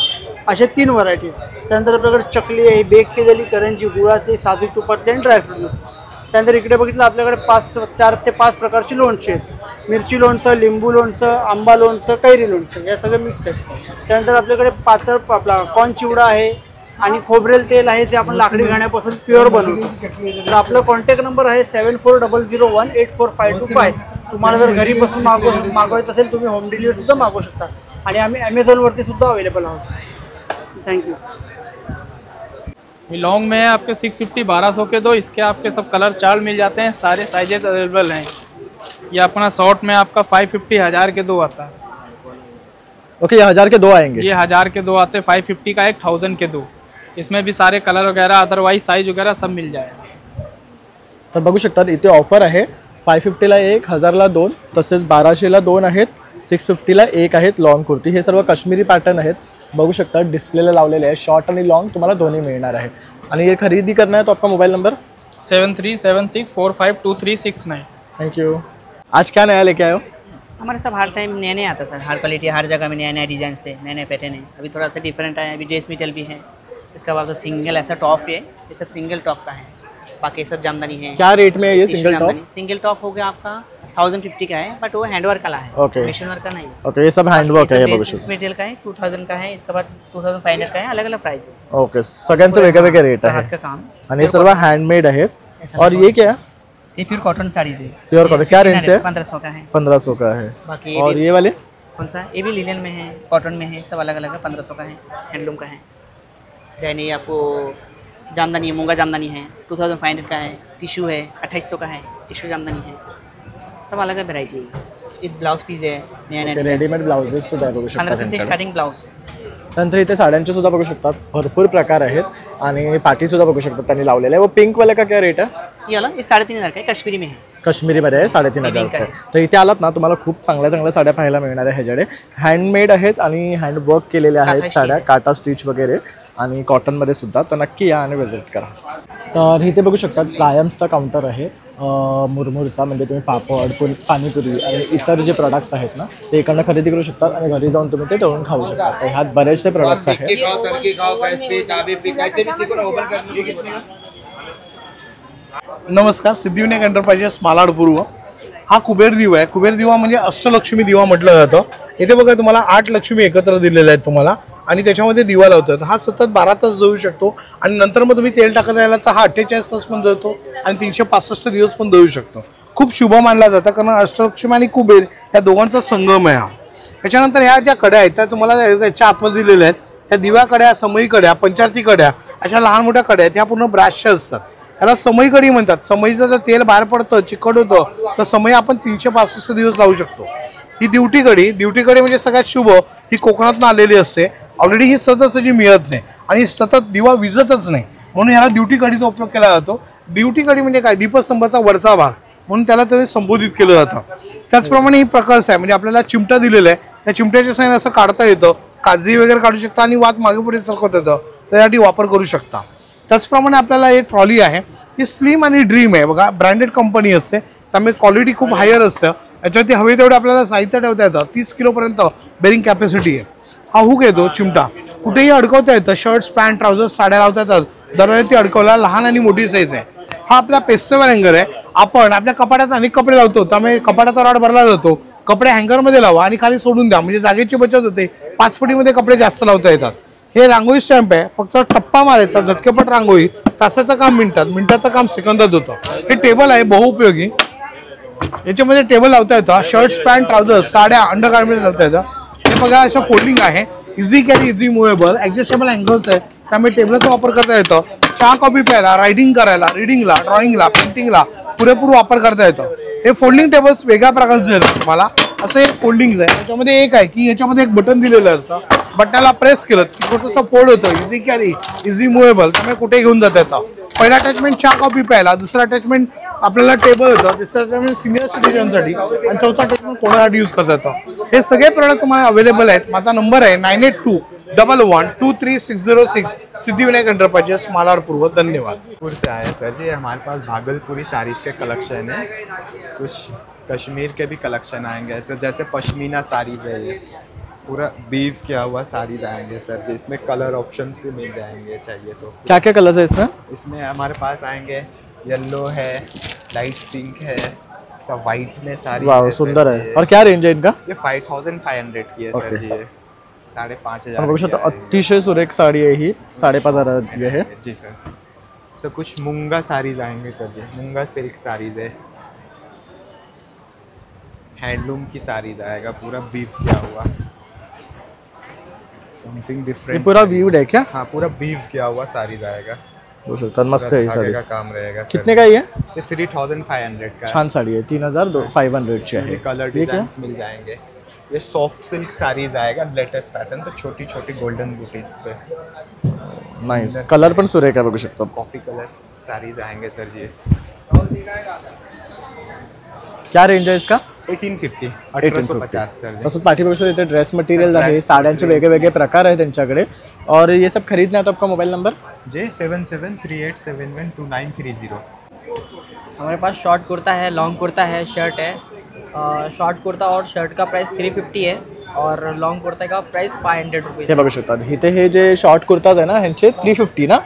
अशा 3 व्हरायटी. त्यानंतर आपल्याकडे चकली आहे, बेक केलेली करंजी, गुळातली, साजूक तुपातली आणि ड्रायफ्रूट. त्यानंतर इकडे बघितलं आपल्याकडे 4 ते 5 प्रकारची लोणची आहेत. मिरची लोणचं, लिंबू लोणचं, आंबा लोणचं, कैरी लोणचं या सगळं मिक्स आहेत. त्यानंतर आपल्याकडे पातळ आपला कॉर्न चिवडा आहे आणि खोबरेल तेल आहे जे आपण लाकडी घाण्यापासून प्युअर बनवतो. तर आपला कॉन्टॅक्ट नंबर आहे 7400184525. तुम्हाला जर घरी बसून मागवायचं असेल तुम्ही होम डिलिव्हरी सुद्धा मागवू शकता आणि आम्ही ॲमेझॉनवरती सुद्धा अवेलेबल आहोत. थँक्यू. ये लॉन्ग में है आपके 650 1200 के 2. इसके आपके सब कलर चार्ट मिल जाते हैं, सारे साइजेस अवेलेबल हैं. ये अपना शॉर्ट में आपका 550 1000 के 2 आता है. ओके, ये 1000 के 2 आएंगे. ये 1000 के 2 आते हैं. 550 का 1, 1000 के 2. इसमें भी सारे कलर वगैरह अदरवाइज साइज वगैरह सब मिल जाएगा. तर बघू शकता इथे ऑफर आहे. 550ला 1, 1000ला 2, तसेच 1200ला 2 आहेत, 650ला 1 आहेत लॉन्ग कुर्ती. हे सर्व काश्मीरी पॅटर्न आहेत. बघू शकता डिस्प्लेला लावलेले आहे. शॉर्ट आणि लॉन्ग तुम्हाला दोन्ही मिळणार आहे. आणि ये खरीदी करना है तो आपका मोबाइल नंबर 7376452369. Thank you. आज क्या नया लेके आए हो? हमारे सब हर टाइम नया नया आता है सर. हर क्वालिटी हर जगह में नया नया डिज़ाइन से नए नए पैटर्न है. अभी थोड़ा सा डिफरेंट है. अभी ड्रेस मेटल भी है. इसका बाद सिंगल ऐसा टॉप है. ये सब सिंगल टॉप का है. बाकी सब जामदानी है. क्या रेट में है ये सिंगल टॉप? सिंगल टॉप हो गया आपका 1050 का है, बट वो हैंडवर्क का है. ओके. मशीन वर्क का नहीं. ओके, ये सब हैंडवर्क है. ड्रेस मेटल का है 2000 का है. इसके बाद 2500 का है. अलग अलग प्राइस है. ओके, सगळ्यांचं वेगवेगळे रेट आहे. हाथ का काम आणि हे सर्व हँडमेड आहेत. और ये क्या है? ये प्योर कॉटन साड़ीज है. प्योर कॉटन क्या रेंज है? 1500 का है. 1500 का है. बाकी और ये वाले कौन सा? ये भी लिनन में है, कॉटन में है, सब अलग अलग है. 1500 का है, हैंडलूम का है. देन ये आपको जामदानी है, मूंगा जामदानी है 2500 का है. टिश्यू है 2800 का है. टिश्यू जामदानी है. सब अलग अलग वेरायटी है. ये ब्लाउज पीस है नया नया. रेडीमेड ब्लाउजेस सुद्धा बघू शकता. 1500 से स्टार्टिंग ब्लाउज. नंतर इथे साड्यांचे सुद्धा बघू शकतात. भरपूर प्रकार आहेत आणि पाटी सुद्धा बघू शकतात त्यांनी लावलेले आहे. वो पिंक वाले का क्या रेट है? ये वाला ये 3500 का है. कश्मीरी में है. काश्मीरीमध्ये आहे 3500 का. तर इथे आलात ना तुम्हाला खूप चांगल्या चांगल्या साड्या पाहायला मिळणार आहे. ह्याच्याकडे हँडमेड आहेत आणि हँडवर्क केलेल्या आहेत साड्या, काटा स्टिच वगैरे आणि कॉटनमध्ये सुद्धा. तर नक्की या आणि व्हिजिट करा. तर इथे बघू शकतात ट्रायम्सचा काउंटर आहे मुरमुरचा. म्हणजे तुम्ही पापड, पाणीपुरी आणि इतर जे प्रोडक्ट्स आहेत ना ते इकडनं खरेदी करू शकतात आणि घरी जाऊन तुम्ही ते तळून खाऊ शकता. तर ह्यात बरेचसे प्रोडक्ट्स आहेत. नमस्कार, सिद्धिविनायक एंटरप्राइजेस मालाड पूर्व. हा कुबेर दिवा आहे. कुबेर दिवा म्हणजे अष्टलक्ष्मी दिवा म्हटलं जातं. इथे बघा तुम्हाला 8 लक्ष्मी एकत्र दिलेल्या आहेत तुम्हाला आणि त्याच्यामध्ये दिवा लावतात. हा सतत 12 तास जळू शकतो आणि नंतर मग तुम्ही तेल टाकत राहिला तर हा 48 तास पण जळतो आणि 365 दिवस पण जळू शकतो. खूप शुभ मानला जातं कारण अष्टलक्ष्मी आणि कुबेर या दोघांचा संगम आहे हा. त्याच्यानंतर ह्या ज्या कड्या आहेत त्या तुम्हाला याच्या आतमध्ये दिलेल्या आहेत. ह्या दिव्या कड्या, समई कड्या, पंचारती कड्या अशा लहान मोठ्या कड्या आहेत. ह्या पूर्ण ब्राशच्या असतात. ह्याला समई कडी म्हणतात. समईचं जर तेल बाहेर पडतं, चिकट होतं तर समई आपण 365 दिवस लावू शकतो. ही दिवटी कडी म्हणजे सगळ्यात शुभ. ही कोकणातून आलेली असते. ऑलरेडी ही सहजासहजी मिळत नाही आणि सतत दिवा विझतच नाही म्हणून ह्याला दिवटी कडीचा उपयोग केला जातो. दिवटी कडी म्हणजे काय? दीपस्तंभाचा वरचा भाग म्हणून त्याला ते संबोधित केलं जातं. त्याचप्रमाणे ही प्रकारच आहे. म्हणजे आपल्याला चिमटा दिलेला आहे. त्या चिमट्याच्या साईन असं काढता येतं. काजळी वगैरे काढू शकता आणि वात मागे पुढे सरकवता येतं. त्यासाठी वापर करू शकता. त्याचप्रमाणे आपल्याला एक ट्रॉली आहे. ही स्लिम आणि ड्रीम आहे. बघा ब्रँडेड कंपनी असते त्यामुळे क्वालिटी खूप हायर असतं. याच्यावरती हवे तेवढे आपल्याला साहित्य ठेवता येतं. 30 किलोपर्यंत बेरिंग कॅपॅसिटी आहे. हा हुक येतो चिमटा. कुठेही अडकवता येतं. शर्ट्स, पॅन्ट, ट्राउझर्स, साड्या लावता येतात. दरवेळी ती अडकवला. लहान आणि मोठी साईज आहे. हा आपला पेस्टेबल हँगर आहे. आपण आपल्या कपाटात अनेक कपडे लावतो त्यामुळे कपाटाचा रॉड भरला जातो. कपडे हँगरमध्ये लावा आणि खाली सोडून द्या म्हणजे जागेची बचत होते. 5 फुटीमध्ये कपडे जास्त लावता येतात. हे रांगोळी स्टॅम्प आहे. फक्त टप्पा मारायचा, झटकेपट रांगोळी. तासाचं काम मिनिटात, मिनिटाचं काम सेकंदात होतं. हे टेबल आहे बहुउपयोगी. याच्यामध्ये टेबल लावता येतं. शर्ट्स, पॅन्ट, ट्राउझर्स, साड्या, अंडरगार्मेंट लावता येतं. हे बघा असं फोल्डिंग आहे. Easy carry, easy movable, adjustable angles आहे त्यामुळे टेबलचा वापर करता येतं. चहा कॉफी प्यायला, रायटिंग करायला, रिडिंगला, ड्रॉइंगला, पेंटिंगला पुरेपूर वापर करता येतं. हे फोल्डिंग टेबल्स वेगळ्या प्रकारचे आहेत तुम्हाला. असं एक फोल्डिंग आहे. याच्यामध्ये एक आहे की याच्यामध्ये एक बटन दिलेलं असतं. बटनाला प्रेस केलं की छोटंसं फोल्ड होतं. इझी कॅरी, इझी मुव्हेबल त्यामुळे कुठे घेऊन जाता येतं. पहिला अटॅचमेंट चहा कॉफी प्यायला, दुसरा अटॅचमेंट आपल्याला टेबल होतं, तिसरा अटॅचमेंट सिनियर सिटीजनसाठी आणि चौथा अटॅचमेंट कोणासाठी यूज करता येतं. हे सगळे प्रोडक्ट तुम्हाला अवेलेबल आहेत. माझा नंबर आहे 982 112306 सिद्धिविनायक एंटरप्राइजेस मालाड पूर्व। धन्यवाद। भागलपुर से आए सर जी, हमारे पास भागलपुरी साड़ीज़ के कलेक्शन है, कुछ कश्मीर के भी कलेक्शन आएंगे ऐसे, जैसे पश्मीना साड़ीज़ है, ये पूरा बीफ किया हुआ साड़ीज़ आएंगे सर जी। इसमें कलर ऑप्शंस भी मिल जाएंगे चाहिए तो। क्या क्या कलर्स है इसमें? इसमें हमारे पास आएंगे येलो है, लाइट पिंक है, सब वाइट में साड़ी। वाह सुंदर है। और क्या रेंज है इनका? ये 5500 की है सर जी, ये 5500। बघू शकता अतिशय सुरेख साड़ी आहे ही, 5500 है जी सर। सर कुछ मूंगा साड़ीज आएंगे सर जी, मूंगा सिल्क साड़ीज है, हैंडलूम की साड़ीज आएगा, पूरा बीफ किया हुआ, समथिंग डिफरेंट। पूरा व्यूड है क्या? हाँ पूरा बीफ किया हुआ साड़ीज आएगा। मस्त है साड़ी का काम रहेगा। कितने का ये? 3500 का छान साड़ी है, 3500 ची आहे। कलर डिजाइन्स मिल जाएंगे। ये सॉफ्ट सिल्क साड़ीज आएगा, लेटेस्ट पैटर्न, तो छोटी छोटी गोल्डन बूटीज पे। नाइस, कलर पण सुरेख आहे बघू शकतो। कॉफी कलर साड़ीज आएंगे सर जी। क्या रेंज है इसका? 1850 1850 सर। तसंच पाठीपेक्षा इथे ड्रेस मटेरियल आहे, साड्यांचे वेगळे प्रकार आहेत त्यांच्याकडे। और ये सब खरीदना है तो आपका मोबाइल नंबर? जी 7738712930। हमारे पास शॉर्ट कुर्ता है, लॉन्ग कुर्ता है, शर्ट है। शॉर्ट कुर्ता और शर्ट का प्राइस 350 है और लॉन्ग कुर्ता का प्राइस 500 रुपीज़। हे बघू शकतात, इथे हे जे शॉर्ट कुर्ताज आहे ना ह्यांचे 350 ना,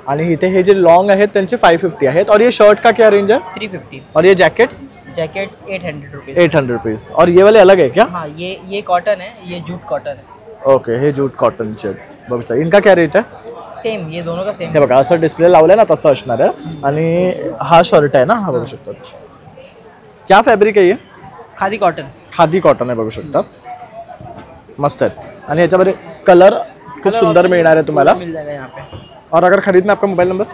आणि इथे हे जे लॉन्ग आहेत त्यांचे 550 आहेत। और ये शर्ट का क्या रेंज है? 350। और ये जैकेट्स? Jackets 800 rupees. 800 रुपीज़। और ये वाले अलग है क्या? हाँ ये कॉटन है, ये जूट कॉटन है। ओके, हे जूट कॉटनचे बघू शकता। इनका क्या रेट है? सेम, ये दोनों का सेम। हे बघा असं डिस्प्ले लावलंय ना तसं असणार आहे। आणि हा शर्ट आहे ना, हा बघू शकता। क्या फॅब्रिक आहे ये? खादी कॉटन। खादी कॉटन आहे बघू शकता, मस्त आहे। आणि याच्यामध्ये कलर खूप सुंदर मिळणार आहे तुम्हाला, मिल जाएगा यहाँ पे। और अगर खरीदना आपका मोबाइल नंबर?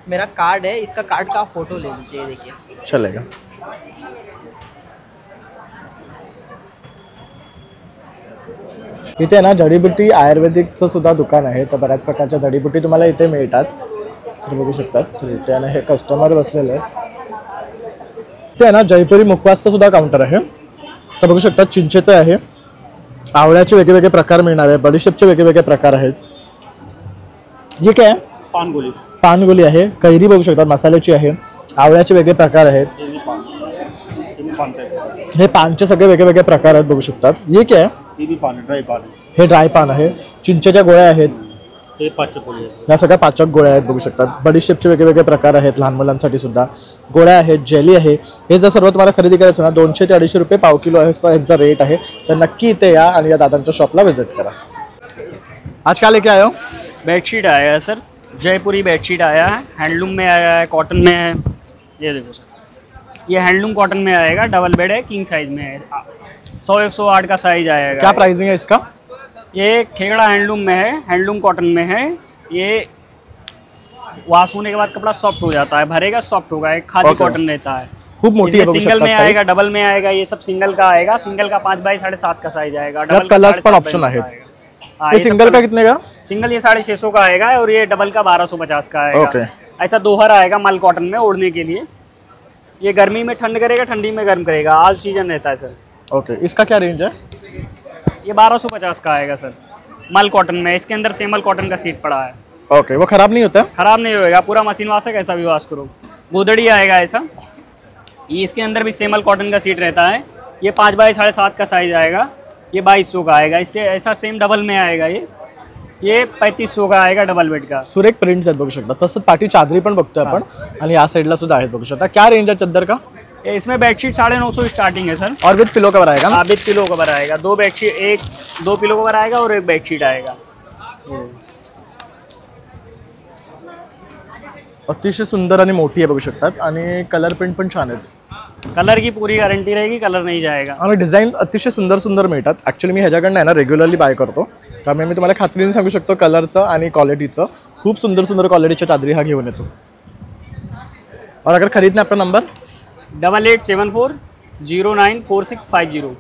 मेरा कार्ड है, इसका कार्ड का फोटो ले लीजिए, देखिए चलेगा। इथे ना जडीबुटी आयुर्वेदिकचं सुद्धा दुकान आहे, तर बऱ्याच प्रकारच्या जडीबुटी तुम्हाला इथे मिळतात। तर बघू शकतात, तर इथे ना हे कस्टमर बसलेले आहेत। इथे ना जयपुरी मुखवासचं सुद्धा काउंटर आहे, तर बघू शकतात चिंचेचं आहे, आवळ्याचे वेगवेगळे प्रकार मिळणार आहे, बडीशेपचे वेगवेगळे प्रकार आहेत। हे काय आहे? पानगोली। पानगोली आहे, कैरी बघू शकतात मसाल्याची आहे, आवळ्याचे वेगळे प्रकार आहेत, हे पानचे सगळे वेगवेगळे प्रकार आहेत बघू शकतात। हे काय आहे? ड्राई पान। हे ड्राय पान आहे, चिंचेच्या गोळ्या आहेत, हे पाचक गोळी। या सगळ्या पाचक गोळ्या आहेत बघू शकतात। बडीशेपचे वेगवेगळे प्रकार आहेत, लहान मुलांसाठी सुद्धा गोळ्या आहेत, जेली आहे। हे जर सर्व तुम्हाला खरेदी करायचं ना 200 ते 250 रुपये पाव किलो आहे यांचा रेट आहे, तर नक्की इथे या आणि या दादांच्या शॉपला व्हिजिट करा। आज क्या लेके आए हो? बेडशीट आया है सर, जयपुरी बेडशीट आया है, हैंडलूम में आया है, कॉटन में है। ये देखो सर, ये हैंडलूम कॉटन में आएगा, डबल बेड है, किंग साइज में है, 100-108 का साइज आएगा। क्या प्राइसिंग है इसका? ये खेगड़ा हैंडलूम में है, हैंडलूम कॉटन में है। ये वॉश होने के बाद कपड़ा सॉफ्ट हो जाता है, भरेगा सॉफ्ट होगा, एक खादी कॉटन रहता है। खूब मोटी है, सिंगल में आएगा, डबल में आएगा, ये सब सिंगल का आएगा। सिंगल का 5 बाई 7.5 का साइज आएगा, डबल कलर्स पर ऑप्शन है। ये सिंगल का कितने का? सिंगल ये 650 का आएगा और ये डबल का 1250 का आएगा। ओके। ऐसा दोहर आएगा मल कॉटन में ओढ़ने के लिए। ये गर्मी में ठंड करेगा, ठंडी में गर्म करेगा, ऑल सीजन रहता है सर। ओके, इसका क्या रेंज है? ये 1250 का आएगा सर, मल कॉटन में। इसके अंदर सेमल कॉटन का सीट पड़ा है। ओके, वो खराब नहीं होता? खराब नहीं होएगा, पूरा मशीन वाश है, कैसा भी वाश करो। गोदड़ी आएगा ऐसा, ये इसके अंदर भी सेमल कॉटन का सीट रहता है। ये 5 बाई 7.5 का साइज आएगा, ये 2200 का आएगा। इससे ऐसा सेम डबल में आएगा, ये 3500 का आएगा डबल बेड का। सुरेख प्रिंट्स आहेत बघू शकता। तसंच पाठी चादरी पण बघतोय आपण, आणि या साईडला सुद्धा आहेत बघू शकता। क्या रेंज है चद्दर का? इसमें बेडशीट 950 स्टार्टिंग है सर। और विद पिलो कवर आएगा ना? हाँ, विद पिलो कवर आएगा। 2 बेडशीट, 2 पिलो कवर आएगा और 1 बेडशीट आएगा। अतिशय सुंदर आणि मोठी आहे बघू शकतात, आणि कलर प्रिंट पण छान आहेत। कलर की पूरी गारंटी रहेगी, कलर नहीं जाएगा। आणि डिझाईन अतिशय सुंदर सुंदर मिळतात। ॲक्च्युली मी ह्याच्याकडनं आहे ना रेग्युलरली बाय करतो, त्यामुळे मी तुम्हाला खात्रीने सांगू शकतो कलरचं आणि क्वालिटीचं खूप सुंदर सुंदर क्वालिटीच्या चादरी हा घेऊन येतो। और अगर खरीदना आपका नंबर 8874094650।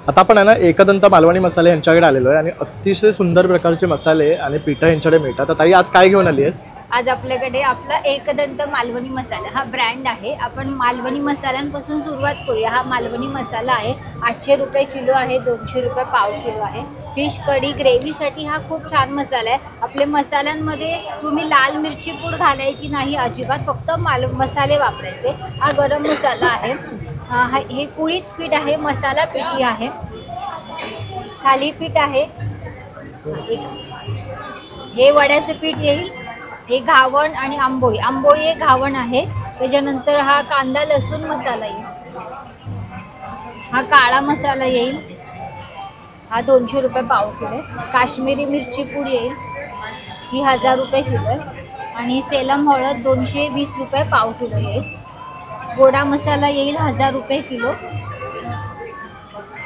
आता आपण आहे ना एकदंत मालवणी मसाले यांच्याकडे आलेलो आहे, आणि अतिशय सुंदर प्रकारचे मसाले आणि पिठं यांच्याकडे मिळतात। तर ताई आज काय घेऊन आली आहेस? आज आपल्याकडे आपला एकदंत मालवणी मसाला हा ब्रँड आहे. आपण मालवणी मसाल्यांपासून सुरुवात करूया. हा मालवणी मसाला आहे, 800 रुपये किलो आहे, 200 रुपये पाव किलो आहे. फिश कढी ग्रेव्हीसाठी हा खूप छान मसाला आहे. आपल्या मसाल्यांमध्ये तुम्ही लाल मिरची पूड घालायची नाही अजिबात, फक्त मसाले वापरायचे. हा गरम मसाला आहे. हे कुळीत पीठ आहे, मसाला पिठी आहे, थालीपीठ आहे, हे वड्याचं पीठ येईल, हे घावण आणि आंबोळी. आंबोळी हे घावण आहे. त्याच्यानंतर हा कांदा लसूण मसाला येईल, हा काळा मसाला येईल, हा 200 रुपये पाव किलो. काश्मीरी मिरची पूड येईल, ही 1000 रुपये किलो आहे. आणि सेलम हळद 220 रुपये पाव किलो येईल. गोडा मसाला येईल 1000 रुपये किलो.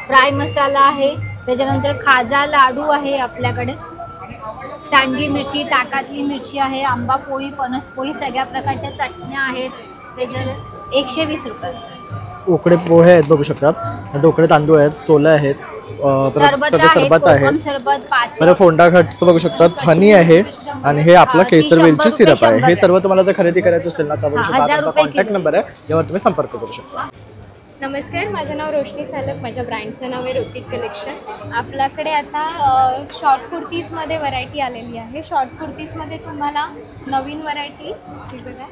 फ्राय मसाला आहे. त्याच्यानंतर खाजा लाडू आहे आपल्याकडे, सांडगी मिरची, ताकातली मिरची आहे, आंबा पोळी, फणस पोळी, सगळ्या प्रकारच्या चटण्या आहेत. त्याच्यात 120 रुपये. उकडे पोहे आहेत बघू शकतात, उकडे तांदूळ आहेत, सोलं आहेत, सरबत आहे, फोंडा घाटचं बघू शकतात, हनी आहे आणि हे आपला केसर वेलची सिरप आहे. हे सर्व तुम्हाला जर खरेदी करायचं असेल ना तर कॉन्टॅक्ट नंबर आहे, यावर तुम्ही संपर्क करू शकता. नमस्कार, माझं नाव रोशनी सालक, माझ्या ब्रँडचं नाव आहे ऋतिक कलेक्शन. आपल्याकडे आता शॉर्ट कुर्तीजमध्ये व्हरायटी आलेली आहे. शॉर्ट कुर्तीजमध्ये तुम्हाला नवीन व्हरायटी बघा,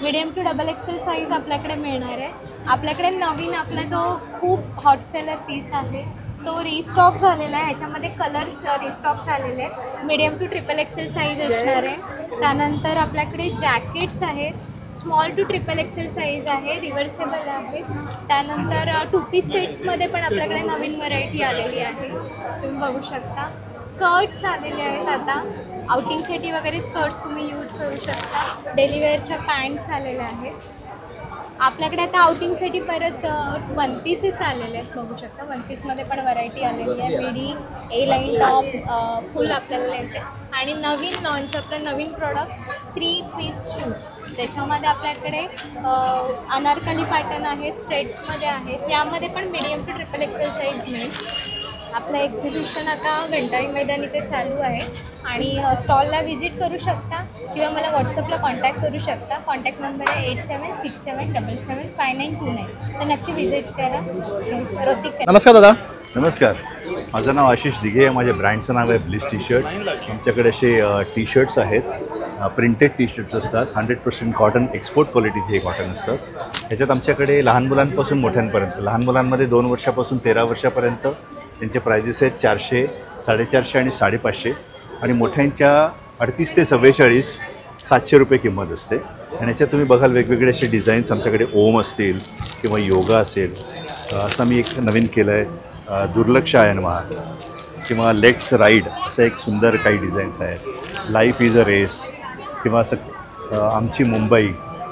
medium to double XL size आपल्याकडे मिळणार आहे. आपल्याकडे नवीन आपला जो खूप हॉट सेलर पीस आहे तो रिस्टॉक झालेला आहे. ह्याच्यामध्ये कलर्स रिस्टॉक झालेले आहेत. Medium to triple XL size असणार आहे. त्यानंतर आपल्याकडे जॅकेट्स आहेत, small to triple XL size आहे, रिव्हर्सेबल आहे. त्यानंतर 2 पीस सेट्समध्ये पण आपल्याकडे नवीन व्हरायटी आलेली आहे, तुम्ही बघू शकता. स्कर्ट्स आलेले आहेत आता, आउटिंगसाठी वगैरे स्कर्ट्स तुम्ही यूज करू शकता. डेलीवेअरच्या पॅन्ट्स आलेल्या आहेत. आपल्याकडे आता आउटिंगसाठी परत 1 पीसेस आलेले आहेत, बघू शकता. 1 पीसमध्ये पण व्हरायटी आलेली आहे. मिडी, ए लाईन टॉप, फुल आपल्याला येते. आणि नवीन लॉन्च आपलं नवीन प्रॉडक्ट 3 पीस शूट्स, त्याच्यामध्ये आपल्याकडे अनारकली पॅटर्न आहेत, स्ट्रेटमध्ये आहेत. यामध्ये पण medium to triple XL size मिळेल. आपलं एक्झिबिशन आता घंटाळी मैदान इथे चालू आहे आणि स्टॉलला व्हिजिट करू शकता किंवा मला व्हॉट्सअपला कॉन्टॅक्ट करू शकता. कॉन्टॅक्ट नंबर आहे 8767775929. तर नक्की व्हिजिट करा. नमस्कार दादा. नमस्कार, माझं नाव आशिष दिघे आहे. माझ्या ब्रँडचं नाव आहे ब्लिस टी शर्ट. आमच्याकडे असे टी शर्ट्स आहेत, प्रिंटेड टी शर्ट्स असतात, 100% कॉटन, एक्सपोर्ट क्वालिटीचे हे कॉटन असतात. ह्याच्यात आमच्याकडे लहान मुलांपासून मोठ्यांपर्यंत, लहान मुलांमध्ये 2 वर्षापासून 13 वर्षापर्यंत त्यांचे प्राइजेस आहेत 400, 450 आणि 550. आणि मोठ्यांच्या 38 ते 44, 700 रुपये किंमत असते. आणि याच्यात तुम्ही बघाल वेगवेगळे असे डिझाईन्स आमच्याकडे ओम असतील किंवा योगा असेल. असं मी एक नवीन केलं आहे, दुर्लक्ष आयनमा किंवा लेट्स राईड, असं एक सुंदर काही डिझाईन्स आहेत. लाईफ इज अ रेस किंवा असं आमची मुंबई,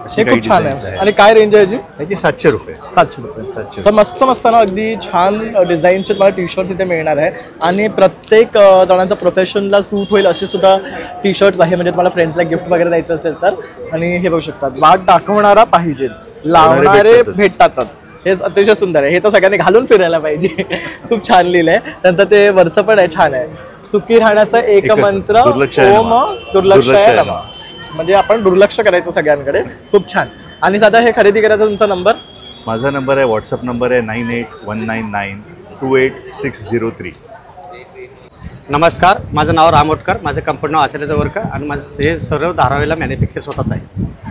अशी काही डिझाईन्स आहेत. आणि काय रेंज आहे याची 700 रुपये. 700 रुपये. 700. तर मस्त मस्त ना अगदी छान डिझाईनचे तुम्हाला टी शर्ट्स इथे मिळणार आहे. आणि प्रत्येक जणांचा प्रोफेशनला सूट होईल असे सुद्धा टी शर्ट्स आहे, म्हणजे तुम्हाला फ्रेंड्सला गिफ्ट वगैरे द्यायचं असेल तर. आणि हे बघू शकतात, वाट दाखवणारा पाहिजे, लावणारे भेटतातच. हे अतिशय सुंदर आहे. हे तर सगळ्यांनी घालून फिरायला पाहिजे. खूप छान लिहिलं आहे. नंतर ते वरचं पण आहे, छान आहे. सुखी राहण्याचा एक मंत्र, ओम दुर्लक्ष आहे, म्हणजे आपण दुर्लक्ष करायचं सगळ्यांकडे. खूप छान. आणि साधा हे खरेदी करायचा तुमचा नंबर? माझा नंबर आहे, व्हॉट्सअप नंबर आहे 9819928603. नमस्कार, माझं नाव रामोटकर, माझं कंपनी नाव आचार्य वर्कर आणि माझं हे सर्व धारावीला मॅन्युफॅक्चर स्वतःच आहे.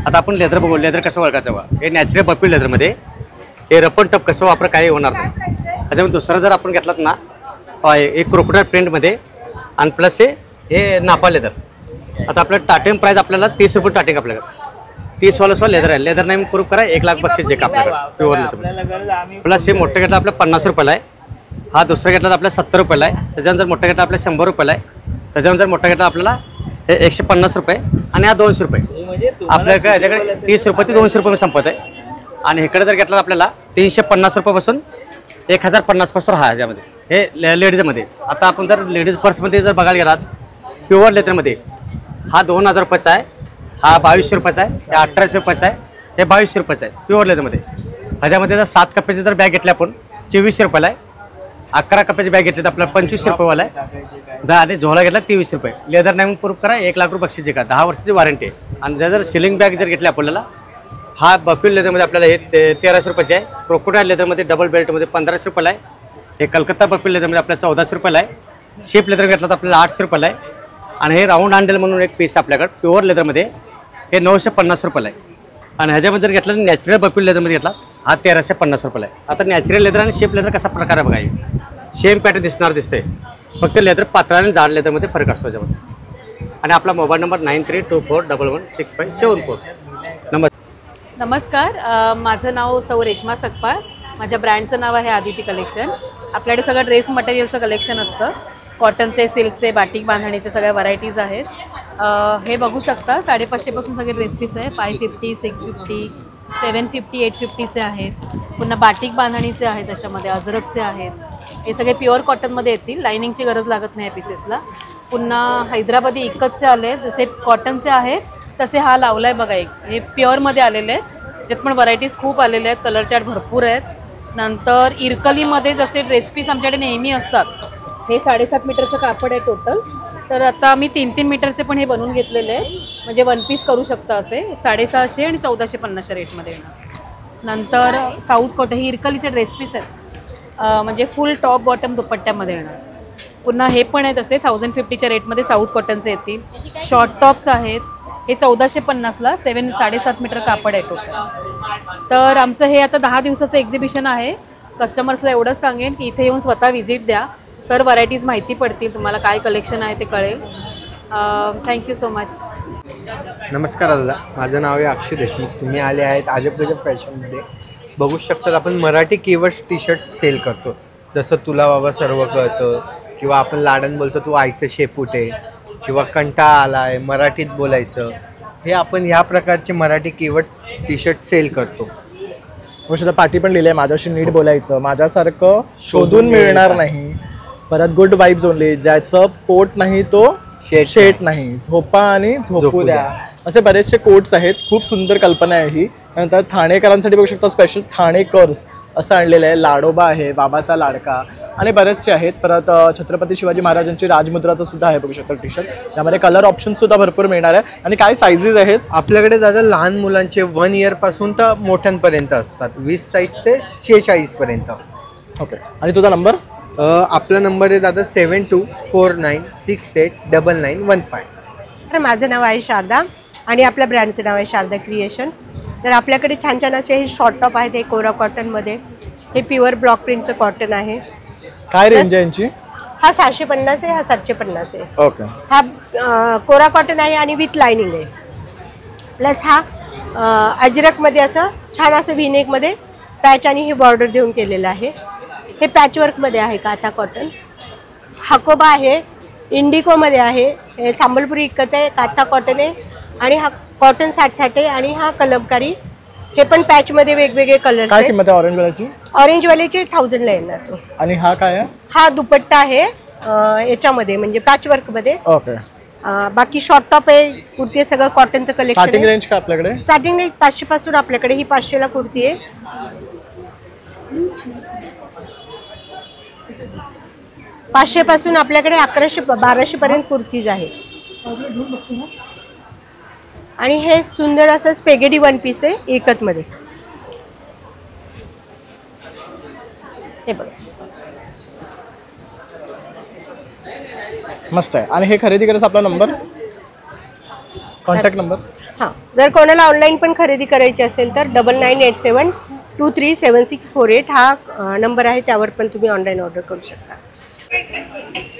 आता आपण लेदर बघू, लेदर कसं ओळखायचं बघा. हे नॅचरल बपी लेदरमध्ये हे रपन टप कसं वापर काही होणार नाही. त्याच्यामुळे दुसरं जर आपण घेतलात ना, एक क्रोकोडाईल प्रिंटमध्ये आणि प्लस हे नापा लेदर. आता आपलं स्टार्टिंग प्राईस आपल्याला 30 रुपये स्टार्टिंग. आपल्याकडे 30वाला लेदर आहे. लेदर नाही प्रूफ करा, 1 लाख बक्षीस जे का आपल्याकडे प्युअर लेदर. प्लस हे मोठं घेतलं आपलं 50 रुपयाला आहे. हा दुसरा घेतला आपल्या 70 रुपयाला आहे. त्याच्यानंतर मोठा घेतला आपल्या 100 रुपयाला आहे. त्याच्यानंतर मोठा घेतला आपल्याला हे 150 रुपये आणि हा 200 रुपये. आपल्याकडे याच्याकडे 30 रुपये ते 200 रुपये संपत आहे. आणि इकडे जर घेतला आपल्याला 350 रुपयापासून 1050 पासून हा ह्याच्यामध्ये हे लेडीजमध्ये. आता आपण जर लेडीज पर्समध्ये जर बघायला गेलात प्युअर लेदरमध्ये हा 2000 रुपयाचा आहे, हा 2200 रुपयाचा आहे, हे 1800 रुपयाचा आहे, हे 2200 रुपयाचा आहे प्युअर लेदरमध्ये. ह्याच्यामध्ये जर 7 कप्प्याची जर बॅग घेतली आपण 2400 रुपयाला आहे. 11 कपाची बॅग घेतली तर आपल्याला 25 रुपयेवाला आहे. 10 आणि झोला घेतला 23 रुपये. लेदर नाही प्रूफ करा 1 लाख रुपये बक्षीस का 10 वर्षाची वॉरंटी आहे. आणि जर सिलिंग बॅग जर घेतली आपल्याला हा बफेलो लेदरमध्ये आपल्याला हे 1300 रुपयाचे आहे. क्रोकोडाईल लेदरमध्ये डबल बेल्टमध्ये 1500 रुपयाला आहे. हे कलकत्ता बफेलो लेदरमध्ये आपल्याला 1400 रुपयाला आहे. शेप लेदर घेतला तर आपल्याला 800 रुपयाला आहे. आणि हे राऊंड हँडल म्हणून एक पीस आपल्याकडे प्युअर लेदरमध्ये हे 950 रुपयाला आहे. आणि ह्याच्यामध्ये जर घेतला तर नॅचरल बफेलो लेदरमध्ये घेतला हा 1350 रुपयाला आहे. आता नॅचरल लेदर आणि शेप लेदर कसा प्रकार आहे बघा. सेम पॅटर्न दिसते फक्त लेदर पातळ आणि जाड लेदरमध्ये फरक असतो त्याच्यामध्ये. आणि आपला मोबाईल नंबर 9324116574. नमस्कार, माझं नाव सौ रेश्मा सकपाळ. माझ्या ब्रँडचं नाव आहे आदिती कलेक्शन. आपल्याकडे सगळं ड्रेस मटेरियलचं कलेक्शन असतं. कॉटनचे, सिल्कचे, बाटिक बांधणीचे सगळ्या व्हरायटीज आहेत. हे बघू शकता 550 पासून सगळे ड्रेस पीस आहे. 550, 650, 750, 850चे आहेत. पुन्हा बाटिक बांधणीचे आहेत, त्याच्यामध्ये अजरकचे आहेत. हे सगळे प्युअर कॉटनमध्ये येतील. लाइनिंगची गरज लागत नाही पीसेसला. पुन्हा हैदराबादी इकतचे आले जसे कॉटनचे आहेत तसे हा लावला आहे बघा. एक हे प्युअरमध्ये आलेले आहेत. त्याच्यात पण व्हरायटीज खूप आलेले आहेत. कलर चार्ट भरपूर आहेत. नंतर इरकलीमध्ये जसे ड्रेस पीस आमच्याकडे नेहमी असतात. हे 7.5 मीटरचं कापड आहे टोटल. तर आता आम्ही 3-3 मीटरचे पण हे बनवून घेतलेले आहे. म्हणजे 1 पीस करू शकता असे. 650 आणि 1450 रेटमध्ये येणार. नंतर साऊथ कॉटन ही इरकलीचे ड्रेस पीस आहेत. म्हणजे फुल टॉप बॉटम दुपट्ट्यामध्ये येणार. पुन्हा हे पण आहेत असे 1050च्या रेटमध्ये साऊथ कॉटनचे येतील. शॉर्ट टॉप्स आहेत. हे 1450ला 7.5 मीटर कापड आहे टोटल. तर आमचं हे आता 10 दिवसाचं एक्झिबिशन आहे. कस्टमर्सला एवढंच सांगेन की इथे येऊन स्वतः व्हिजिट द्या. तर व्हरायटीज माहिती पडतील तुम्हाला, काय कलेक्शन आहे ते कळेल. Thank you so much. नमस्कार दादा, माझं नाव आहे अक्षय देशमुख. तुम्ही आले आहेत अजब फॅशनमध्ये. बघू शकतात आपण Marathi keywords T shirt sell करतो. जसं तुला बाबा सर्व कळतं, किंवा आपण लाडन बोलतो तू आईचं शेपूट आहे, किंवा कंटाळा आला आहे मराठीत बोलायचं. हे आपण ह्या प्रकारचे Marathi keywords T shirt sell करतो. गोष्ट पाठी पण लिहिलं आहे माझ्याशी नीट बोलायचं, माझ्यासारखं शोधून मिळणार नाही. परत गुड वाईब्स ओनली, ज्याचं पोट नाही तो शेट नाही, झोपा आणि झोपू द्या, असे बरेचसे कोट्स आहेत. खूप सुंदर कल्पना आहे ही. नंतर ठाणेकरांसाठी बघू शकता स्पेशल ठाणेकर्स असं आणलेलं आहे. लाडोबा आहे, बाबाचा लाडका आणि बरेचसे आहेत. परत छत्रपती शिवाजी महाराजांची राजमुद्राचं सुद्धा आहे बघू शकता टी शर्ट. त्यामध्ये कलर ऑप्शन सुद्धा भरपूर मिळणार आहे. आणि काय साईजेस आहेत आपल्याकडे दादा? लहान मुलांचे 1 इयरपासून तर मोठ्यांपर्यंत असतात, 20 साईज ते 46 पर्यंत. ओके. आणि तुझा नंबर? आपला नंबर आहे दादा 7249689915. तर माझं नाव आहे शारदा आणि आपल्या ब्रँडचं नाव आहे शारदा क्रिएशन. तर आपल्याकडे छान छान असे हे शॉर्ट टॉप आहेत. हे कोरा कॉटनमध्ये, हे प्युअर ब्लॉक प्रिंटचं कॉटन आहे. काय रेंज आहे यांची? हा 650 आहे, हा 750 आहे. ओके. हा कोरा कॉटन आहे आणि विथ लाइनिंग आहे. प्लस हा अजरकमध्ये असं छान असं व्हीनेकमध्ये पॅच आणि हे बॉर्डर देऊन केलेलं आहे. हे पॅचवर्कमध्ये आहे काथा कॉटन. हाकोबा आहे, इंडिकोमध्ये आहे. हे संबलपुरी इकत आहे, काथा कॉटन आहे. आणि हा कॉटन 60 आहे. आणि हा कलमकारी, हे पण पॅचमध्ये वेगवेगळे कलर्स. काय किंमत आहे ऑरेंजवाल्याची? ऑरेंजवाल्याची 1000ला येणार तो. आणि हा काय आहे? हा दुपट्टा आहे याच्यामध्ये म्हणजे पॅचवर्कमध्ये. ओके. बाकी शॉर्ट टॉप आहे, कुर्ती आहे, सगळं कॉटनचं कलेक्शन. स्टार्टिंग रेंज का आपल्याकडे? स्टार्टिंग रेंज 500 पासून आपल्याकडे. ही 500ला कुर्ती आहे. 500 पासून आपल्याकडे 1100-1200 पर्यंत कुर्तीज आहेत. आणि हे सुंदर असं स्पेगेटी 1 पीस आहे एकतमध्ये. हे बघा मस्त आहे. आणि हे खरेदी करायचं आपला नंबर, कॉन्टॅक्ट नंबर? हां, जर कोणाला ऑनलाईन पण खरेदी करायची असेल तर 9987237648 हा नंबर आहे. त्यावर पण तुम्ही ऑनलाईन ऑर्डर करू शकता.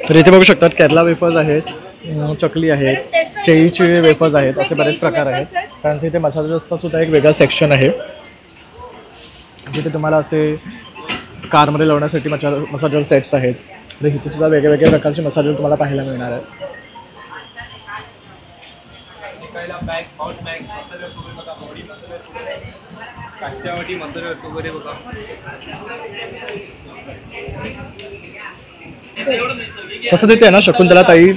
तर इथे बघू शकतात केरला वेफर्स आहेत, चकली आहेत, केळीचे वेफर्स आहेत, असे बरेच प्रकार आहेत. कारण तिथे मसाजचा सुद्धा एक वेगळा सेक्शन आहे जिथे तुम्हाला असे कारमध्ये लावण्यासाठी मसाजर सेट्स आहेत. तर इथे सुद्धा वेगवेगळ्या प्रकारचे मसाजर तुम्हाला पाहायला मिळणार आहेत. तसं तिथे आहे ना शकुंतला ताई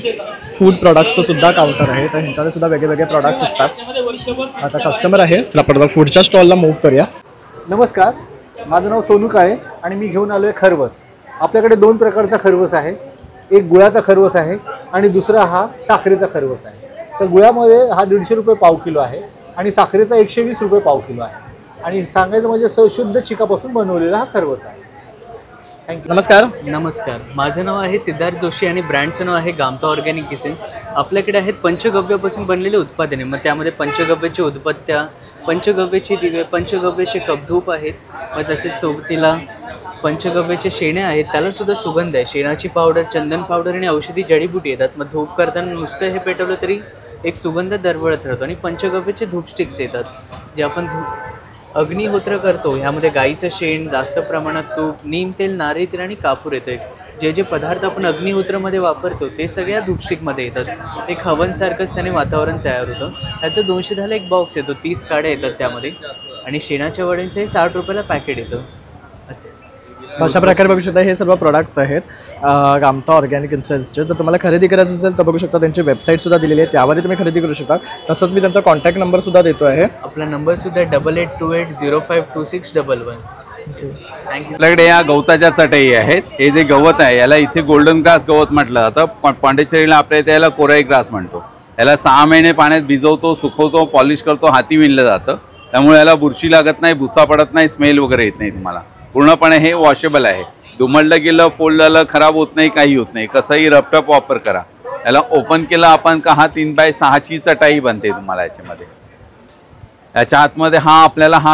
फूड प्रोडक्ट्सचं सुद्धा काउंटर आहे. तर ह्यांच्याकडे सुद्धा वेगवेगळे प्रोडक्ट्स असतात. आता कस्टमर आहे तर आपण पुढच्या स्टॉलला मूव्ह करूया. नमस्कार, माझं नाव सोनू काळे आणि मी घेऊन आलो आहे खरवस. आपल्याकडे 2 प्रकारचा खरवस आहे, एक गुळाचा खरवस आहे आणि दुसरा हा साखरेचा खरवस आहे. तर गुळामध्ये हा 150 रुपये पाव किलो आहे आणि साखरेचा 120 रुपये पाव किलो आहे. आणि सांगायचं म्हणजे शुद्ध चिकापासून बनवलेला हा खरवस आहे. नमस्कार. नमस्कार, माझं नाव आहे सिद्धार्थ जोशी आणि ब्रँडचं नाव आहे गामता ऑर्गॅनिक किसेन्स. आपल्याकडे आहेत पंचगव्यापासून बनलेले उत्पादने. मग त्यामध्ये पंचगव्याची उदबत्त्या, पंचगव्याची दिवे, पंचगव्याचे कपधूप आहेत. मग तसेच सोबतीला पंचगव्याचे शेणे आहेत, त्यालासुद्धा सुगंध आहे. शेणाची पावडर, चंदन पावडर आणि औषधी जडीबुटी येतात. मग धूप करताना नुसतं हे पेटवलं तरी एक सुगंध दरवळत राहतो. आणि पंचगव्याचे धूप स्टिक्स येतात, जे आपण अग्निहोत्र करतो. ह्यामध्ये गाईचं शेण, जास्त प्रमाणात तूप, नीम तेल, नारळी तेल आणि कापूर येतं. जे जे पदार्थ आपण अग्निहोत्रामध्ये वापरतो ते सगळ्या धूपस्टिकमध्ये येतात. एक हवनसारखंच त्याने वातावरण तयार होतं. त्याचं 210ला एक बॉक्स येतो, 30 काड्या येतात त्यामध्ये. आणि शेणाच्या वड्यांचंही 60 रुपयाला पॅकेट येतं. असे अशा प्रकारे बघू शकता हे सर्व प्रोडक्ट्स आहेत गामता ऑर्गॅनिक इन्सेन्सचे. जर तुम्हाला खरेदी करायचं असेल तर बघू शकता त्यांची वेबसाईटसुद्धा दिलेली आहे, त्यावरही तुम्ही खरेदी करू शकता. तसंच मी त्यांचा कॉन्टॅक्ट नंबरसुद्धा देतो आहे. आपला नंबरसुद्धा 8828052611. थँक्यू. आपल्याकडे या गवताच्या चटई आहेत. हे जे गवत आहे याला इथे गोल्डन ग्रास गवत म्हटलं जातं. पांडिचेरीला आपल्या इथे याला कोराई ग्रास म्हणतो. याला 6 महिने पाण्यात भिजवतो, सुकवतो, पॉलिश करतो, हाती विणलं जातं. त्यामुळे याला बुरशी लागत नाही, भुसा पडत नाही, स्मेल वगैरे येत नाही तुम्हाला. पूर्णपणे हे वॉशेबल आहे. दुमडलं गेलं, फोल्ड झालं, खराब होत नाही, काही होत नाही. कसंही रपटप वापर करा. याला ओपन केलं आपण का हा 3x6ची चटाई बनते तुम्हाला याच्यामध्ये. याच्या आतमध्ये हा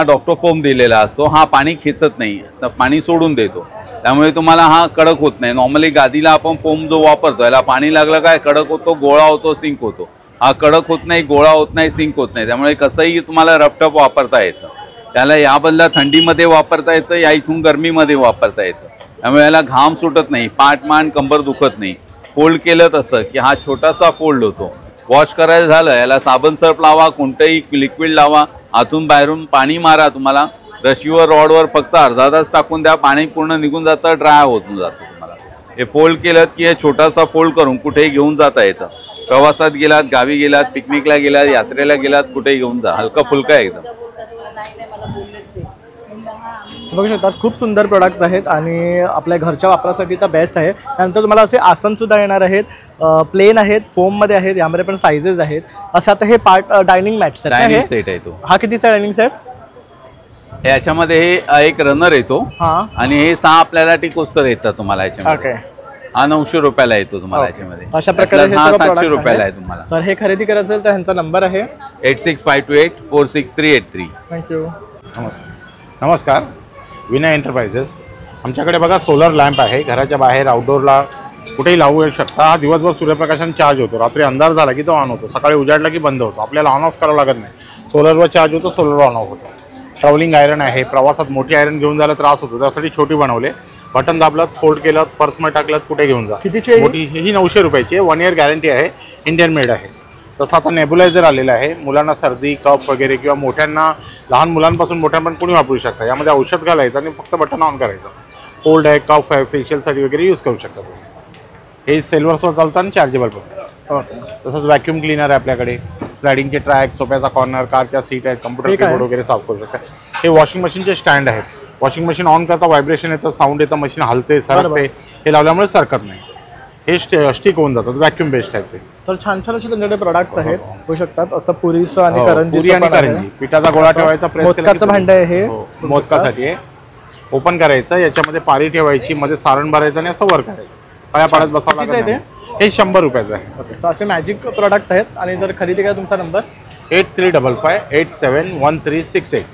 डॉक्टर फोम दिलेला असतो. हा पाणी खेचत नाही, तर पाणी सोडून देतो. त्यामुळे तुम्हाला हा कडक होत नाही. नॉर्मली गादीला आपण फोम जो वापरतो याला पाणी लागलं काय कडक होतो, गोळा होतो, सिंक होतो. हा कडक होत नाही, गोळा होत नाही, सिंक होत नाही. त्यामुळे कसंही तुम्हाला रपटप वापरता येतं. त्याला या बदला थंडीमध्ये वापरता येतं, या इथून गरमीमध्ये वापरता येतं. त्यामुळे याला घाम सुटत नाही, पाठ मान कंबर दुखत नाही. फोल्ड केलं तसं की हा छोटासा फोल्ड होतो. वॉश करायचं झालं याला साबण सर्फ लावा, कोणतंही लिक्विड लावा, आतून बाहेरून पाणी मारा. तुम्हाला रशीवर रॉडवर फक्त अर्धा तास टाकून द्या, पाणी पूर्ण निघून जातं, ड्राय होऊन जातं तुम्हाला. हे फोल्ड केलं की हे छोटासा फोल्ड करून कुठेही घेऊन जाता येतं. प्रवासात गेलात, गावी गेलात, पिकनिकला गेलात, यात्रेला गेलात, कुठेही घेऊन जा. हलका फुलका एकदम. बघू शकतात खूप सुंदर प्रोडक्ट्स आहेत आणि आपल्या घरच्या वापरासाठी तर बेस्ट आहे. त्यानंतर तुम्हाला असे आसनसुद्धा येणार आहेत, प्लेन आहेत, फोममध्ये आहेत, यामध्ये पण सायझेस आहेत. असं आता हे part dining mat set dining set आहे तो. हा कितीचा डायनिंग सेट? याच्यामध्ये हे एक रनर येतो आणि हे 6 आपल्याला टिकोस्तर येतात तुम्हाला याच्यामध्ये. हा 900 रुपयाला येतो तुम्हाला याच्यामध्ये. अशा प्रकारे हा 700 रुपयाला आहे तुम्हाला. तर हे खरेदी करायचं असेल तर ह्यांचा नंबर आहे 8652846383. थँक्यू. नमस्कार, विनय एंटरप्राइजेस. आमच्याकडे बघा सोलर लॅम्प आहे. घराच्या बाहेर आउटडोअरला कुठेही लावू शकता. हा दिवसभर सूर्यप्रकाशाने चार्ज होतो. रात्री अंधार झाला की तो ऑन होतो, सकाळी उजाडला की बंद होतो. आपल्याला ऑन ऑफ करावं लागत नाही. सोलरवर चार्ज होतो, सोलरवर ऑन ऑफ होतो. ट्रॅव्हलिंग आयरन आहे. प्रवासात मोठी आयरन घेऊन जायला त्रास होतो, त्यासाठी छोटी बनवले. बटन दाबलात, फोल्ड केलं, पर्समध्ये टाकलात, कुठे घेऊन जा. कितीची मोठी ही 900 रुपयाची आहे. 1 इयर गॅरंटी आहे. इंडियन मेड आहे. तसं आता नेब्युलायझर आलेलं आहे. मुलांना सर्दी, कफ वगैरे किंवा मोठ्यांना, लहान मुलांपासून मोठ्यांपर्यंत कोणी वापरू शकता. यामध्ये औषध घालायचं आणि फक्त बटन ऑन करायचं. कोल्ड आहे, कफ आहे, फेशियलसाठी वगैरे यूज करू शकता तुम्ही. हे सिल्वरवर चालतं आणि चार्जेबल पण. तसंच व्हॅक्यूम क्लीनर आहे आपल्याकडे. स्लायडिंगचे ट्रॅक, सोफ्याचा कॉर्नर, कारच्या सीट आहेत, कम्प्युटर कीबोर्ड वगैरे साफ करू शकता. हे वॉशिंग मशीनचे स्टँड आहेत. वॉशिंग मशीन ऑन करता व्हायब्रेशन येतं, साऊंड येतं, मशीन हलते, सरकते. हे लावल्यामुळे सरकत नाही. हे स्टिक होऊन जातात. व्हॅक्यूम बेस्ट आहे ते. तर छान छान असे तुमच्याकडे प्रोडक्ट्स आहेत होऊ शकतात. असं पुरीचं आणि पुरी आणि करंजी, पिठाचा गोळा ठेवायचा, प्रेस मोदकाचं भांड आहे हे. मोदकासाठी आहे. ओपन करायचं, याच्यामध्ये पारी ठेवायची, मध्ये सारण भरायचं आणि असं वर करायचं. पाया पाड्यात बसावं लागत नाही. हे 100 रुपयाचं आहे. तर असे मॅजिक प्रोडक्ट्स आहेत. आणि जर खरेदी करा तुमचा नंबर 8355871368.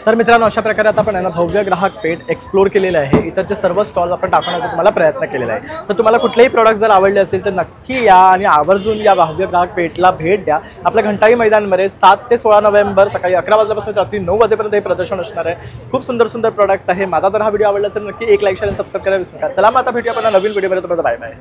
तर मित्रांनो अशा प्रकारे आता आपण आहे ना भव्य ग्राहक पेठ एक्सप्लोर केलेलं आहे. इथरचे सर्व स्टॉल आपण दाखवण्याचा तुम्हाला प्रयत्न केलेला आहे. तर तुम्हाला कुठलेही प्रोडक्ट जर आवडले असेल तर नक्की या आणि आवर्जून या भव्य ग्राहक पेठला भेट द्या. आपल्या घंटाई मैदानमध्ये 7 ते 16 नोव्हेंबर सकाळी 11 वाजल्यापासून रात्री 9 वाजेपर्यंत हे प्रदर्शन असणार आहे. खूप सुंदर सुंदर प्रोडक्ट्स आहे. माझा जर हा व्हिडिओ आवडला असेल नक्की एक लाईक शेअर आणि सबस्क्राईब करायला विसरू नका. चला मग आता भेटूया आपण नवीन व्हिडिओमध्ये. Bye bye.